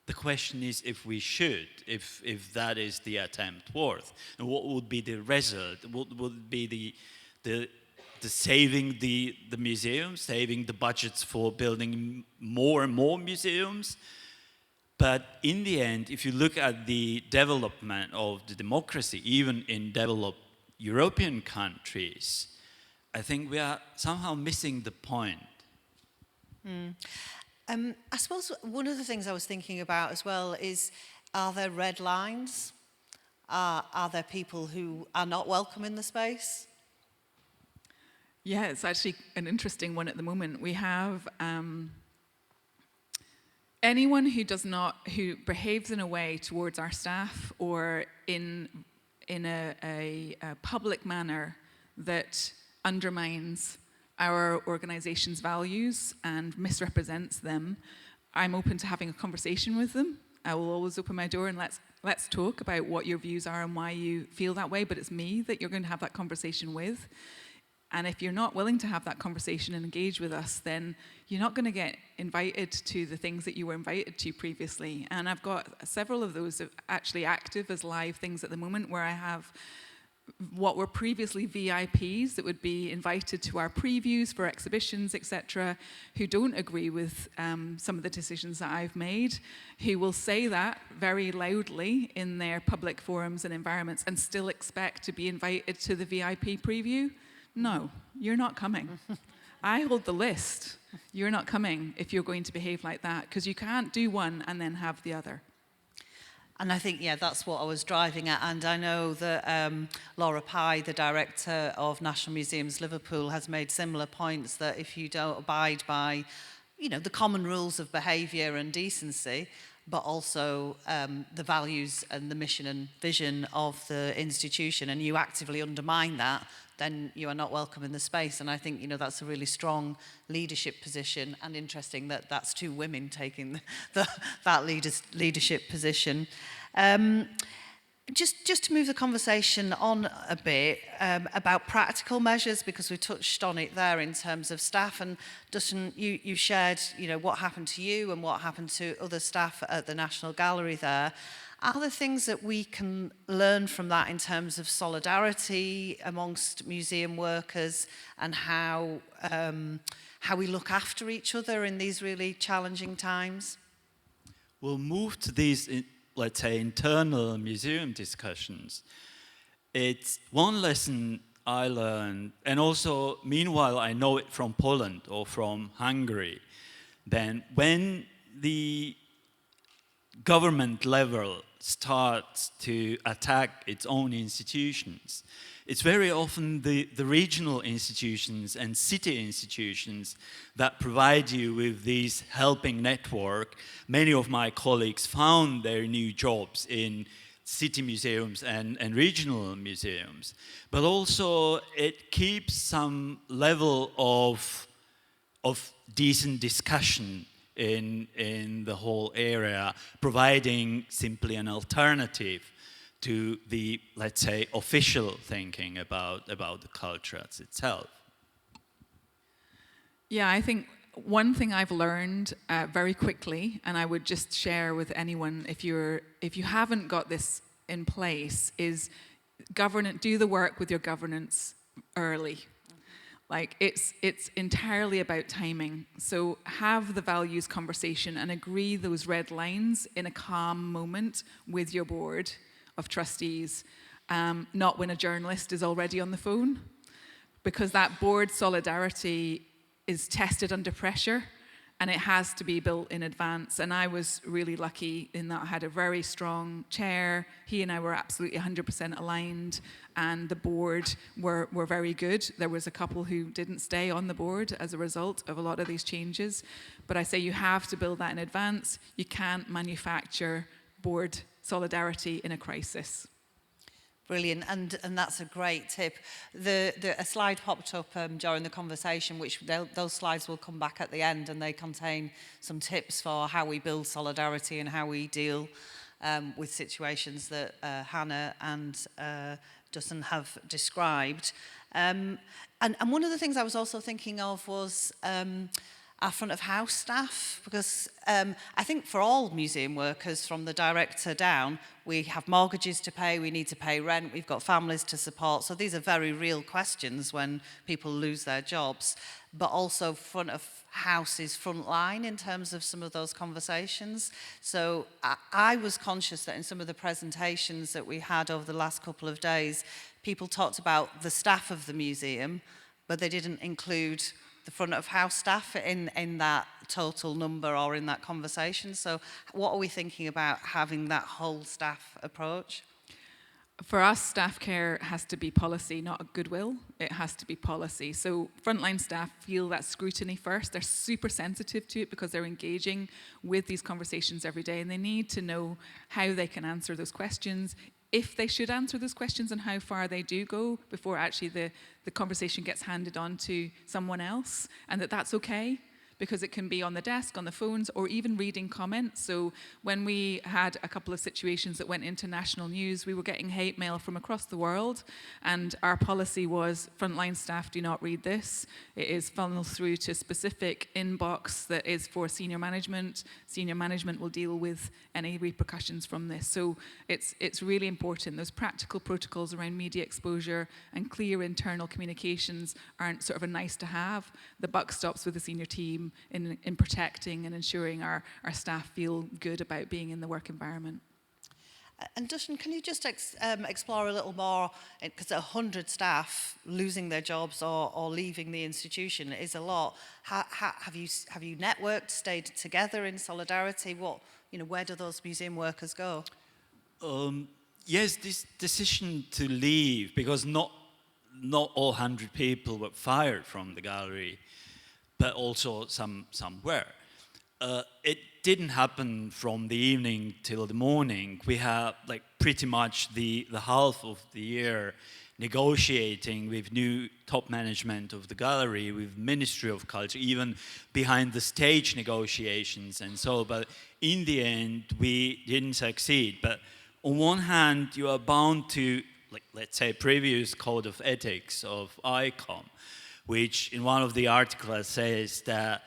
The question is if we should, if that is the attempt worth. And what would be the result? What would be the saving the museums, saving the budgets for building more and more museums. But in the end, if you look at the development of the democracy, even in developed European countries, I think we are somehow missing the point. I suppose one of the things I was thinking about as well is, are there red lines? Are there people who are not welcome in the space? Yeah, it's actually an interesting one at the moment. We have anyone who behaves in a way towards our staff or in a public manner that undermines our organization's values and misrepresents them. I'm open to having a conversation with them. I will always open my door and let's talk about what your views are and why you feel that way, but it's me that you're going to have that conversation with. And if you're not willing to have that conversation and engage with us, then you're not going to get invited to the things that you were invited to previously. And I've got several of those actually active as live things at the moment, where I have what were previously VIPs that would be invited to our previews for exhibitions, etc., who don't agree with some of the decisions that I've made, who will say that very loudly in their public forums and environments and still expect to be invited to the VIP preview. No, you're not coming. I hold the list. You're not coming if you're going to behave like that, because you can't do one and then have the other. And I think, yeah, that's what I was driving at. And I know that Laura Pye, the director of National Museums Liverpool, has made similar points that if you don't abide by, you know, the common rules of behaviour and decency, but also the values and the mission and vision of the institution, and you actively undermine that, then you are not welcome in the space. And I think, you know, that's a really strong leadership position, and interesting that that's two women taking that leadership position. Just to move the conversation on a bit about practical measures, because we touched on it there in terms of staff. And Dustin, you shared, you know, what happened to you and what happened to other staff at the National Gallery there. Are there things that we can learn from that in terms of solidarity amongst museum workers and how we look after each other in these really challenging times? We'll move to these, let's say, internal museum discussions. It's one lesson I learned, and also, meanwhile, I know it from Poland or from Hungary. Then when the government level starts to attack its own institutions, it's very often the regional institutions and city institutions that provide you with this helping network. Many of my colleagues found their new jobs in city museums and regional museums, but also it keeps some level of decent discussion in the whole area, providing simply an alternative to the, let's say, official thinking about the culture as itself. Yeah, I think one thing I've learned very quickly, and I would just share with anyone, if you haven't got this in place, is do the work with your governance early. Like, it's entirely about timing. So have the values conversation and agree those red lines in a calm moment with your board of trustees, not when a journalist is already on the phone, because that board solidarity is tested under pressure, and it has to be built in advance. And I was really lucky in that I had a very strong chair. He and I were absolutely 100% aligned, and the board were very good. There was a couple who didn't stay on the board as a result of a lot of these changes. But I say you have to build that in advance. You can't manufacture board solidarity in a crisis. Brilliant, and that's a great tip. A slide popped up during the conversation, which those slides will come back at the end, and they contain some tips for how we build solidarity and how we deal with situations that Hannah and Dustin have described. And one of the things I was also thinking of was our front of house staff, because I think for all museum workers, from the director down, we have mortgages to pay, we need to pay rent, we've got families to support. So these are very real questions when people lose their jobs. But also front of house is front line in terms of some of those conversations. So I was conscious that in some of the presentations that we had over the last couple of days, people talked about the staff of the museum, but they didn't include the front of house staff in that total number or in that conversation. So what are we thinking about having that whole staff approach? For us, staff care has to be policy, not goodwill. It has to be policy. So frontline staff feel that scrutiny first. They're super sensitive to it because they're engaging with these conversations every day, and they need to know how they can answer those questions, if they should answer those questions, and how far they do go before actually the conversation gets handed on to someone else, and that's okay, because it can be on the desk, on the phones, or even reading comments. So when we had a couple of situations that went into national news, we were getting hate mail from across the world, and our policy was frontline staff do not read this. It is funneled through to a specific inbox that is for senior management. Senior management will deal with any repercussions from this. So it's really important. Those practical protocols around media exposure and clear internal communications aren't sort of a nice to have. The buck stops with the senior team in protecting and ensuring our staff feel good about being in the work environment. And Dustin, can you just explore a little more, because 100 staff losing their jobs or leaving the institution is a lot. Have you networked, stayed together in solidarity? Where do those museum workers go? Yes, this decision to leave, because not all 100 people were fired from the gallery, but also some were. It didn't happen from the evening till the morning. We had like pretty much the half of the year negotiating with new top management of the gallery, with Ministry of Culture, even behind the stage negotiations and so. But in the end, we didn't succeed. But on one hand, you are bound to, like, let's say, previous code of ethics of ICOM, which in one of the articles says that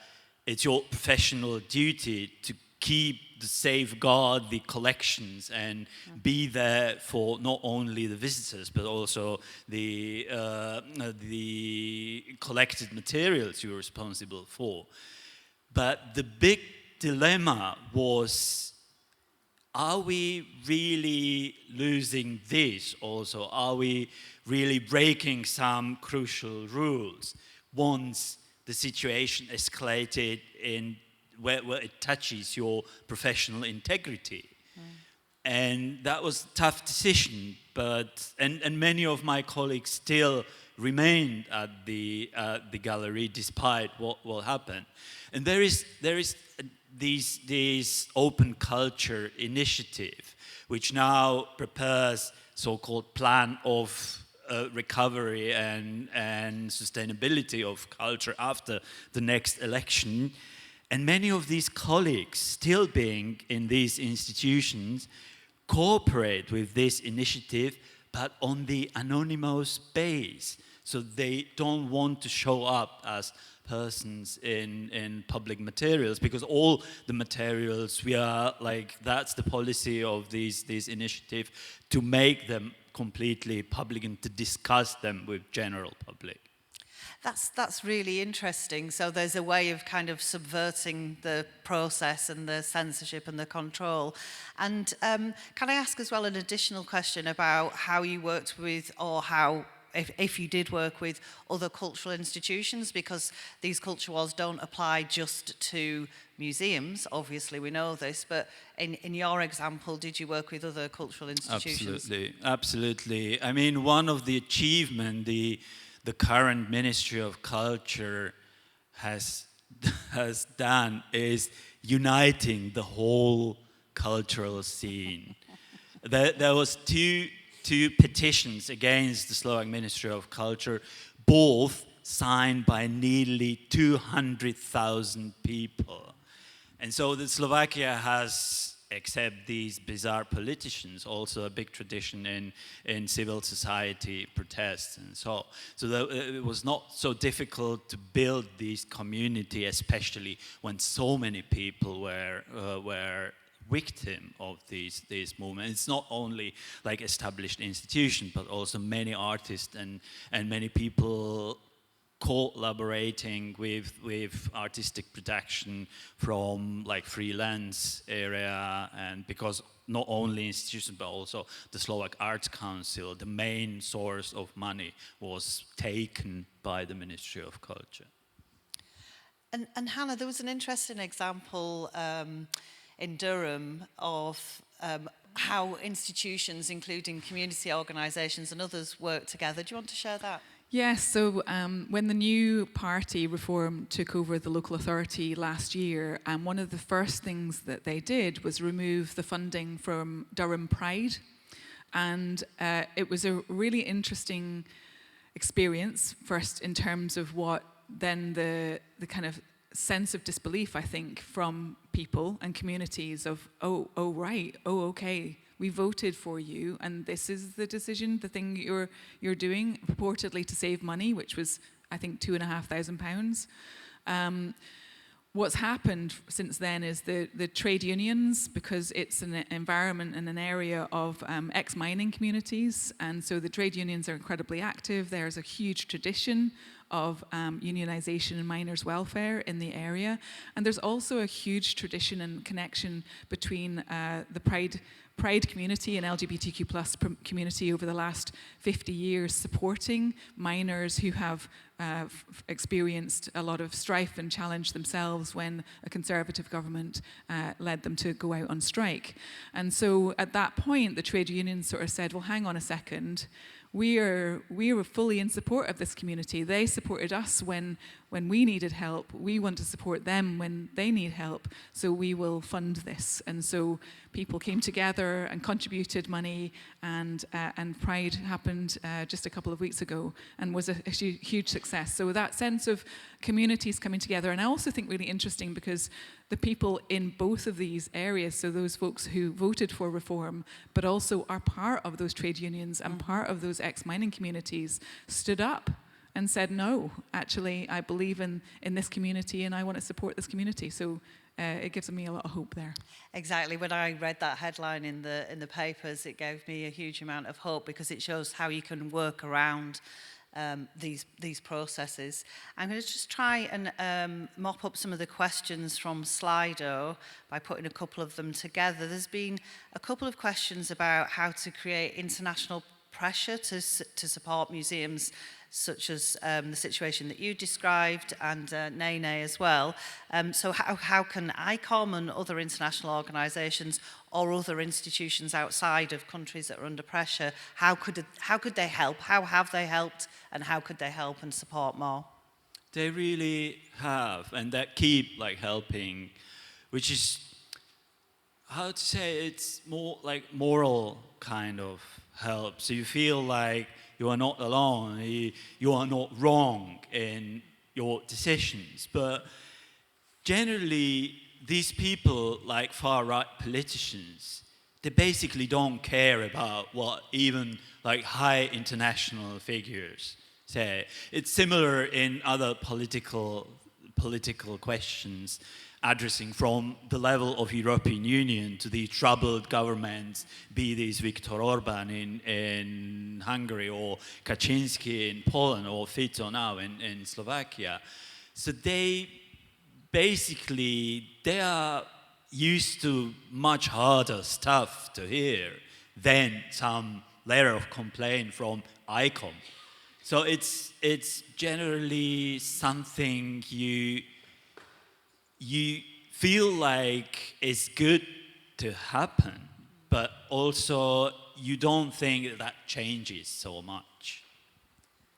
it's your professional duty to safeguard the collections and be there for not only the visitors but also the collected materials you're responsible for. But the big dilemma was, are we really losing this also? Are we really breaking some crucial rules once the situation escalated in where it touches your professional integrity? And that was a tough decision, but and many of my colleagues still remained at the gallery despite what happened. And there is this open culture initiative which now prepares so-called plan of recovery and sustainability of culture after the next election. And many of these colleagues, still being in these institutions, cooperate with this initiative, but on the anonymous base. So they don't want to show up as persons in public materials, because all the materials, we are like, that's the policy of these initiatives, to make them completely public and to discuss them with general public. That's really interesting. So there's a way of kind of subverting the process and the censorship and the control. And can I ask as well an additional question about how you worked with, or how, if you did work with other cultural institutions, because these culture wars don't apply just to museums, obviously we know this, but in your example, did you work with other cultural institutions? Absolutely. I mean, one of the achievements the current Ministry of Culture has done is uniting the whole cultural scene. There was two petitions against the Slovak Ministry of Culture, both signed by nearly 200,000 people. And so that Slovakia has, except these bizarre politicians, also a big tradition in civil society protests and so. So that it was not so difficult to build this community, especially when so many people were victim of these movements. It's not only like established institutions, but also many artists and many people collaborating with artistic production from like freelance area, and because not only institutions but also the Slovak Arts Council, the main source of money was taken by the Ministry of Culture. And Hannah, there was an interesting example in Durham of how institutions, including community organisations and others, work together. Do you want to share that? Yes, so when the new party Reform took over the local authority last year, one of the first things that they did was remove the funding from Durham Pride. And it was a really interesting experience, first in terms of what then the kind of sense of disbelief, I think, from people and communities of, oh right, oh okay, we voted for you, and this is the decision, the thing you're doing, purportedly to save money, which was, I think, £2,500. What's happened since then is the trade unions, because it's an environment and an area of ex-mining communities, and so the trade unions are incredibly active. There's a huge tradition of unionisation and miners' welfare in the area, and there's also a huge tradition and connection between the Pride community and LGBTQ plus community over the last 50 years, supporting miners who have experienced a lot of strife and challenge themselves when a Conservative government led them to go out on strike. And so at that point, the trade unions sort of said, well, hang on a second, we were fully in support of this community. They supported us when we needed help. We want to support them when they need help, so we will fund this. And so people came together and contributed money, and Pride happened just a couple of weeks ago and was a huge success. So that sense of communities coming together, and I also think really interesting because the people in both of these areas, so those folks who voted for reform, but also are part of those trade unions and part of those ex-mining communities, stood up and said, no, actually, I believe in this community and I want to support this community. So it gives me a lot of hope there. Exactly. When I read that headline in the papers, it gave me a huge amount of hope, because it shows how you can work around these processes. I'm going to just try and mop up some of the questions from Slido by putting a couple of them together. There's been a couple of questions about how to create international pressure to support museums, such as the situation that you described, and Nene as well. So how can ICOM and other international organisations or other institutions outside of countries that are under pressure, how could they help? How have they helped, and how could they help and support more? They really have, and that keep like helping, which is how to say, it's more like moral kind of help. So you feel like you are not alone, you are not wrong in your decisions. But generally, these people, like far-right politicians, they basically don't care about what even like high international figures say. It's similar in other political questions, addressing from the level of European Union to the troubled governments, be these Viktor Orban in Hungary or Kaczynski in Poland or Fico now in Slovakia. So they are used to much harder stuff to hear than some letter of complaint from ICOM. So it's generally something you feel like it's good to happen, but also you don't think that changes so much.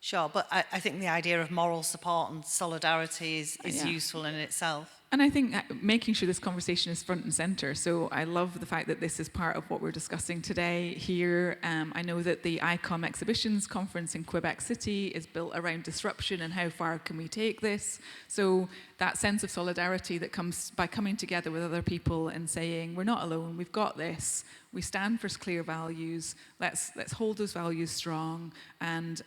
Sure, but I think the idea of moral support and solidarity is useful in itself. And I think making sure this conversation is front and center. So I love the fact that this is part of what we're discussing today here. I know that the ICOM Exhibitions Conference in Quebec City is built around disruption and how far can we take this. So that sense of solidarity that comes by coming together with other people and saying, we're not alone, we've got this. We stand for clear values. Let's hold those values strong, and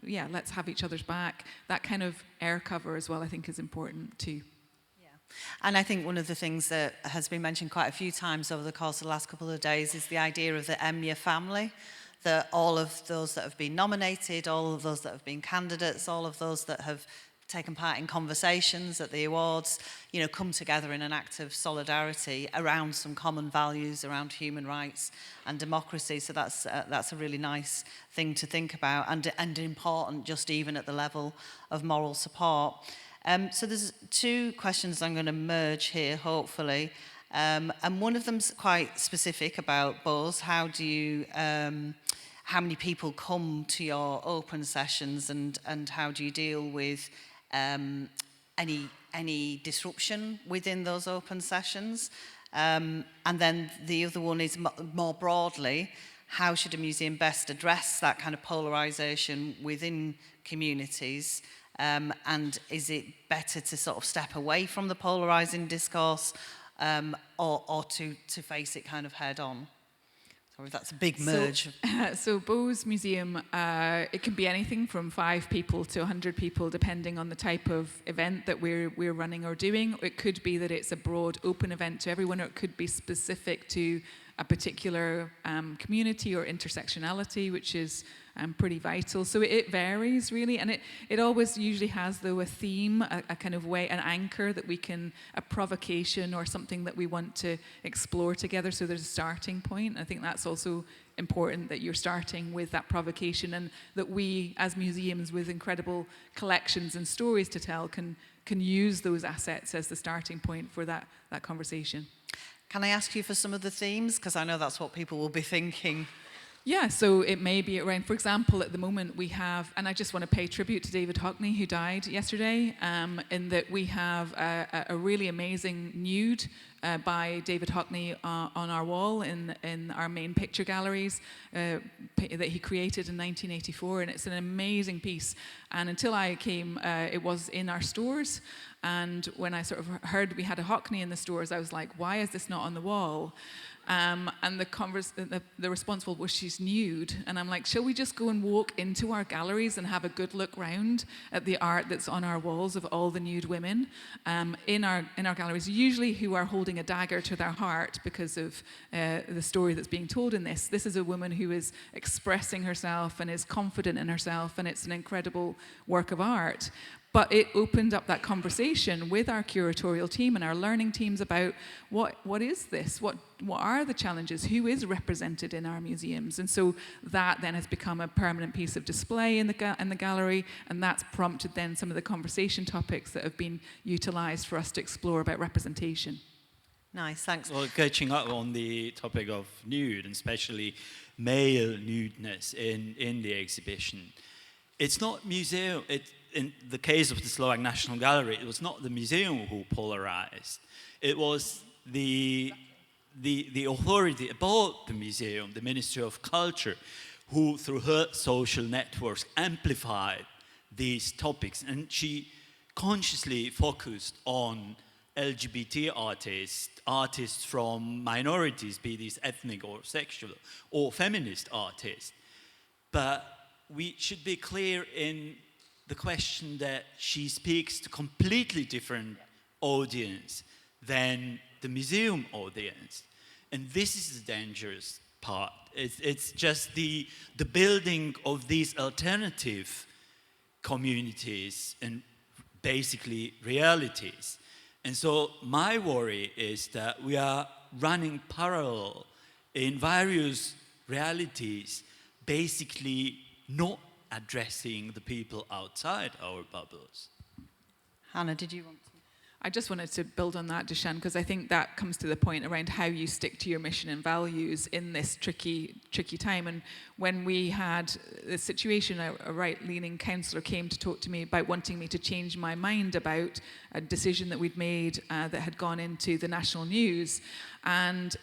yeah, let's have each other's back. That kind of air cover as well, I think, is important too. And I think one of the things that has been mentioned quite a few times over the course of the last couple of days is the idea of the EMYA family, that all of those that have been nominated, all of those that have been candidates, all of those that have taken part in conversations at the awards, you know, come together in an act of solidarity around some common values, around human rights and democracy. So that's a really nice thing to think about, and important just even at the level of moral support. So there's two questions I'm going to merge here, hopefully. And one of them's quite specific about Buzz. How many people come to your open sessions, and how do you deal with any disruption within those open sessions? And then the other one is more broadly, how should a museum best address that kind of polarisation within communities? And is it better to sort of step away from the polarising discourse, or to face it kind of head on? Sorry, that's a big merge. So Bowes Museum, it can be anything from 5 people to 100 people, depending on the type of event that we're running or doing. It could be that it's a broad, open event to everyone, or it could be specific to a particular community or intersectionality, which is pretty vital. So it varies really, and it always usually has, though, a theme, a kind of way, an anchor that we can, a provocation or something that we want to explore together. So there's a starting point. I think that's also important, that you're starting with that provocation, and that we as museums with incredible collections and stories to tell can use those assets as the starting point for that conversation. Can I ask you for some of the themes? Because I know that's what people will be thinking. Yeah, so it may be around, for example, at the moment we have, and I just want to pay tribute to David Hockney, who died yesterday, in that we have a really amazing nude by David Hockney on our wall in our main picture galleries that he created in 1984, and it's an amazing piece. And until I came, it was in our stores, and when I sort of heard we had a Hockney in the stores, I was like, why is this not on the wall? And the response was, she's nude. And I'm like, shall we just go and walk into our galleries and have a good look round at the art that's on our walls of all the nude women in our galleries, usually who are holding a dagger to their heart because of the story that's being told in this. This is a woman who is expressing herself and is confident in herself, and it's an incredible work of art. But it opened up that conversation with our curatorial team and our learning teams about what is this? What are the challenges? Who is represented in our museums? And so that then has become a permanent piece of display in the gallery, and that's prompted then some of the conversation topics that have been utilised for us to explore about representation. Nice, thanks. Well, catching up on the topic of nude, and especially male nudeness in the exhibition, it's not museum. In the case of the Slovak National Gallery, it was not the museum who polarized. It was the the authority about the museum, the Ministry of Culture, who through her social networks amplified these topics. And she consciously focused on LGBT artists, artists from minorities, be these ethnic or sexual, or feminist artists. But we should be clear in the question that she speaks to completely different audience than the museum audience. And this is the dangerous part. It's just the building of these alternative communities and basically realities. And so my worry is that we are running parallel in various realities, basically not addressing the people outside our bubbles. Hannah, did you want to? I just wanted to build on that, Dushan, because I think that comes to the point around how you stick to your mission and values in this tricky time. And when we had the situation, a right-leaning councillor came to talk to me about wanting me to change my mind about a decision that we'd made that had gone into the national news. And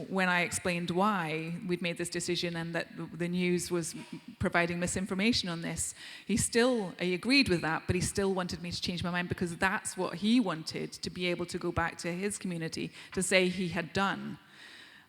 when I explained why we'd made this decision and that the news was providing misinformation on this, he agreed with that, but he still wanted me to change my mind because that's what he wanted, to be able to go back to his community to say he had done.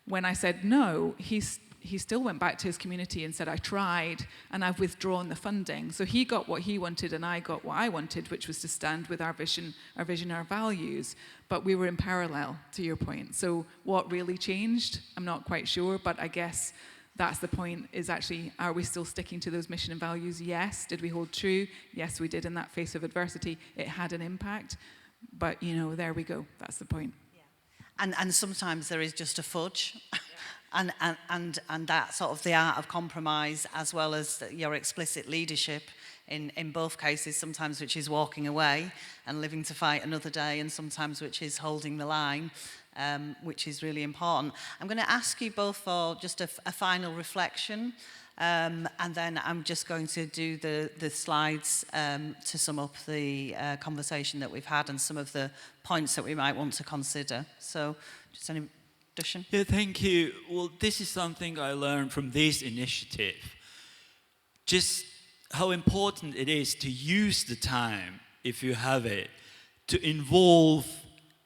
When I said no, he still went back to his community and said, I tried and I've withdrawn the funding. So he got what he wanted and I got what I wanted, which was to stand with our vision, our values. But we were in parallel, to your point. So what really changed? I'm not quite sure, but I guess that's the point, is actually, are we still sticking to those mission and values? Yes. Did we hold true? Yes, we did. In that face of adversity, it had an impact. But, there we go. That's the point. Yeah. And sometimes there is just a fudge. And that's sort of the art of compromise, as well as your explicit leadership in both cases, sometimes which is walking away and living to fight another day, and sometimes which is holding the line, which is really important. I'm going to ask you both for just a final reflection, and then I'm just going to do the slides to sum up the conversation that we've had and some of the points that we might want to consider. So just any... Dushan? Yeah, thank you. Well, this is something I learned from this initiative. Just how important it is to use the time, if you have it, to involve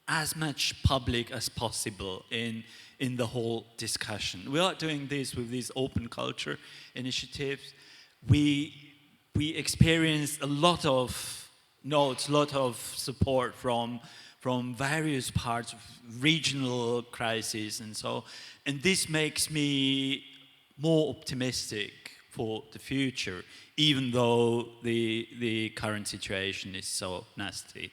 as much public as possible in the whole discussion. We are doing this with these open culture initiatives. We experienced a lot of notes, a lot of support from various parts of regional crises and so. And this makes me more optimistic for the future, even though the current situation is so nasty.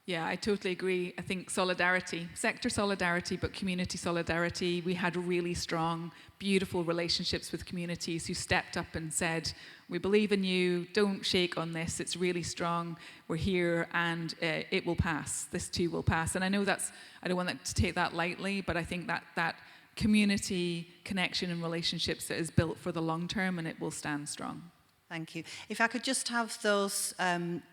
Yeah, I totally agree. I think solidarity, sector solidarity, but community solidarity. We had really strong, beautiful relationships with communities who stepped up and said, we believe in you, don't shake on this, it's really strong, we're here, and it will pass, this too will pass. And I know I don't want to take that lightly, but I think that community connection and relationships that is built for the long term, and it will stand strong. Thank you. If I could just have those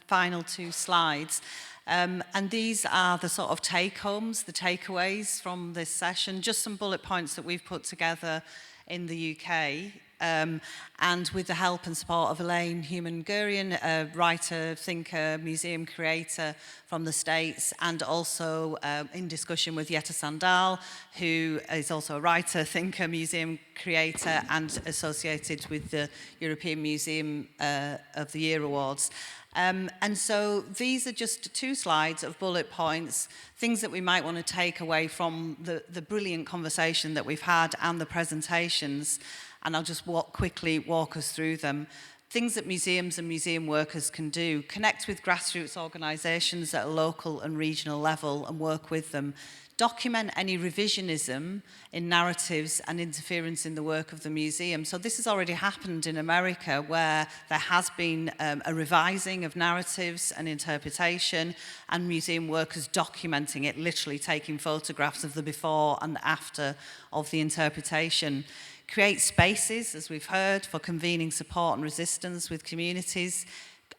final two slides. And these are the sort of take-homes, the takeaways from this session, just some bullet points that we've put together in the UK. And with the help and support of Elaine Human-Gurian, a writer, thinker, museum creator from the States, and also in discussion with Jette Sandal, who is also a writer, thinker, museum creator, and associated with the European Museum of the Year Awards. And so these are just 2 slides of bullet points, things that we might want to take away from the brilliant conversation that we've had and the presentations. And I'll just quickly walk us through them. Things that museums and museum workers can do: connect with grassroots organisations at a local and regional level and work with them. Document any revisionism in narratives and interference in the work of the museum. So this has already happened in America, where there has been a revising of narratives and interpretation, and museum workers documenting it, literally taking photographs of the before and after of the interpretation. Create spaces, as we've heard, for convening support and resistance with communities,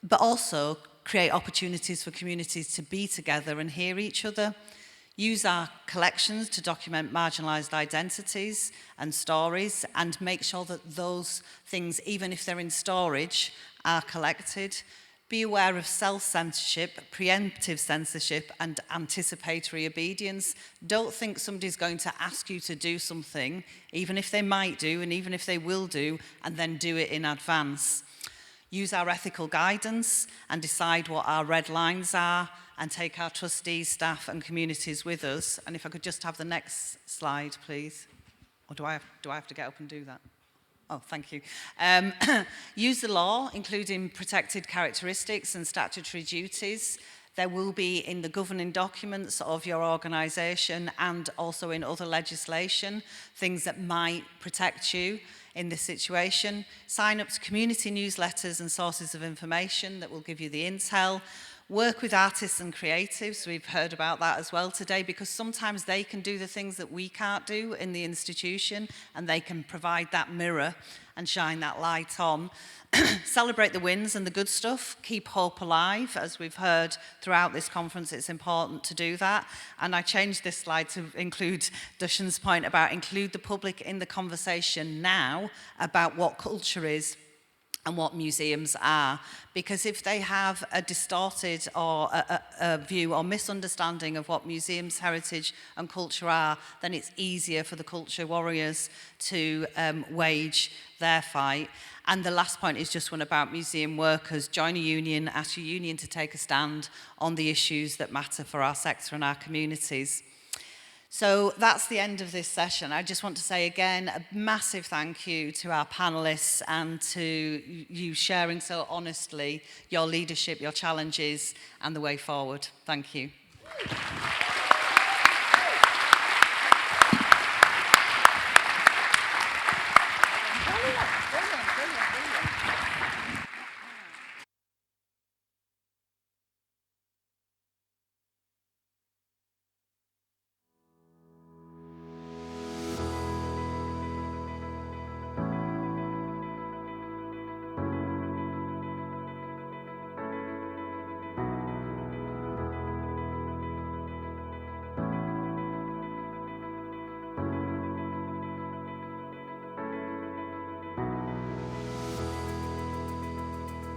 but also create opportunities for communities to be together and hear each other. Use our collections to document marginalised identities and stories, and make sure that those things, even if they're in storage, are collected. Be aware of self-censorship, preemptive censorship, and anticipatory obedience. Don't think somebody's going to ask you to do something, even if they might do, and even if they will do, and then do it in advance. Use our ethical guidance and decide what our red lines are, and take our trustees, staff, and communities with us. And if I could just have the next slide, please. Or do I have to get up and do that? Oh, thank you. Use the law, including protected characteristics and statutory duties. There will be in the governing documents of your organisation and also in other legislation, things that might protect you in this situation. Sign up to community newsletters and sources of information that will give you the intel. Work with artists and creatives, we've heard about that as well today, because sometimes they can do the things that we can't do in the institution, and they can provide that mirror and shine that light on. Celebrate the wins and the good stuff, keep hope alive. As we've heard throughout this conference, it's important to do that. And I changed this slide to include Dushan's point about include the public in the conversation now about what culture is and what museums are, because if they have a distorted or a view or misunderstanding of what museums, heritage and culture are, then it's easier for the culture warriors to wage their fight. And the last point is just one about museum workers. Join a union, ask your union to take a stand on the issues that matter for our sector and our communities. So that's the end of this session. I just want to say again, a massive thank you to our panellists and to you sharing so honestly your leadership, your challenges and the way forward. Thank you.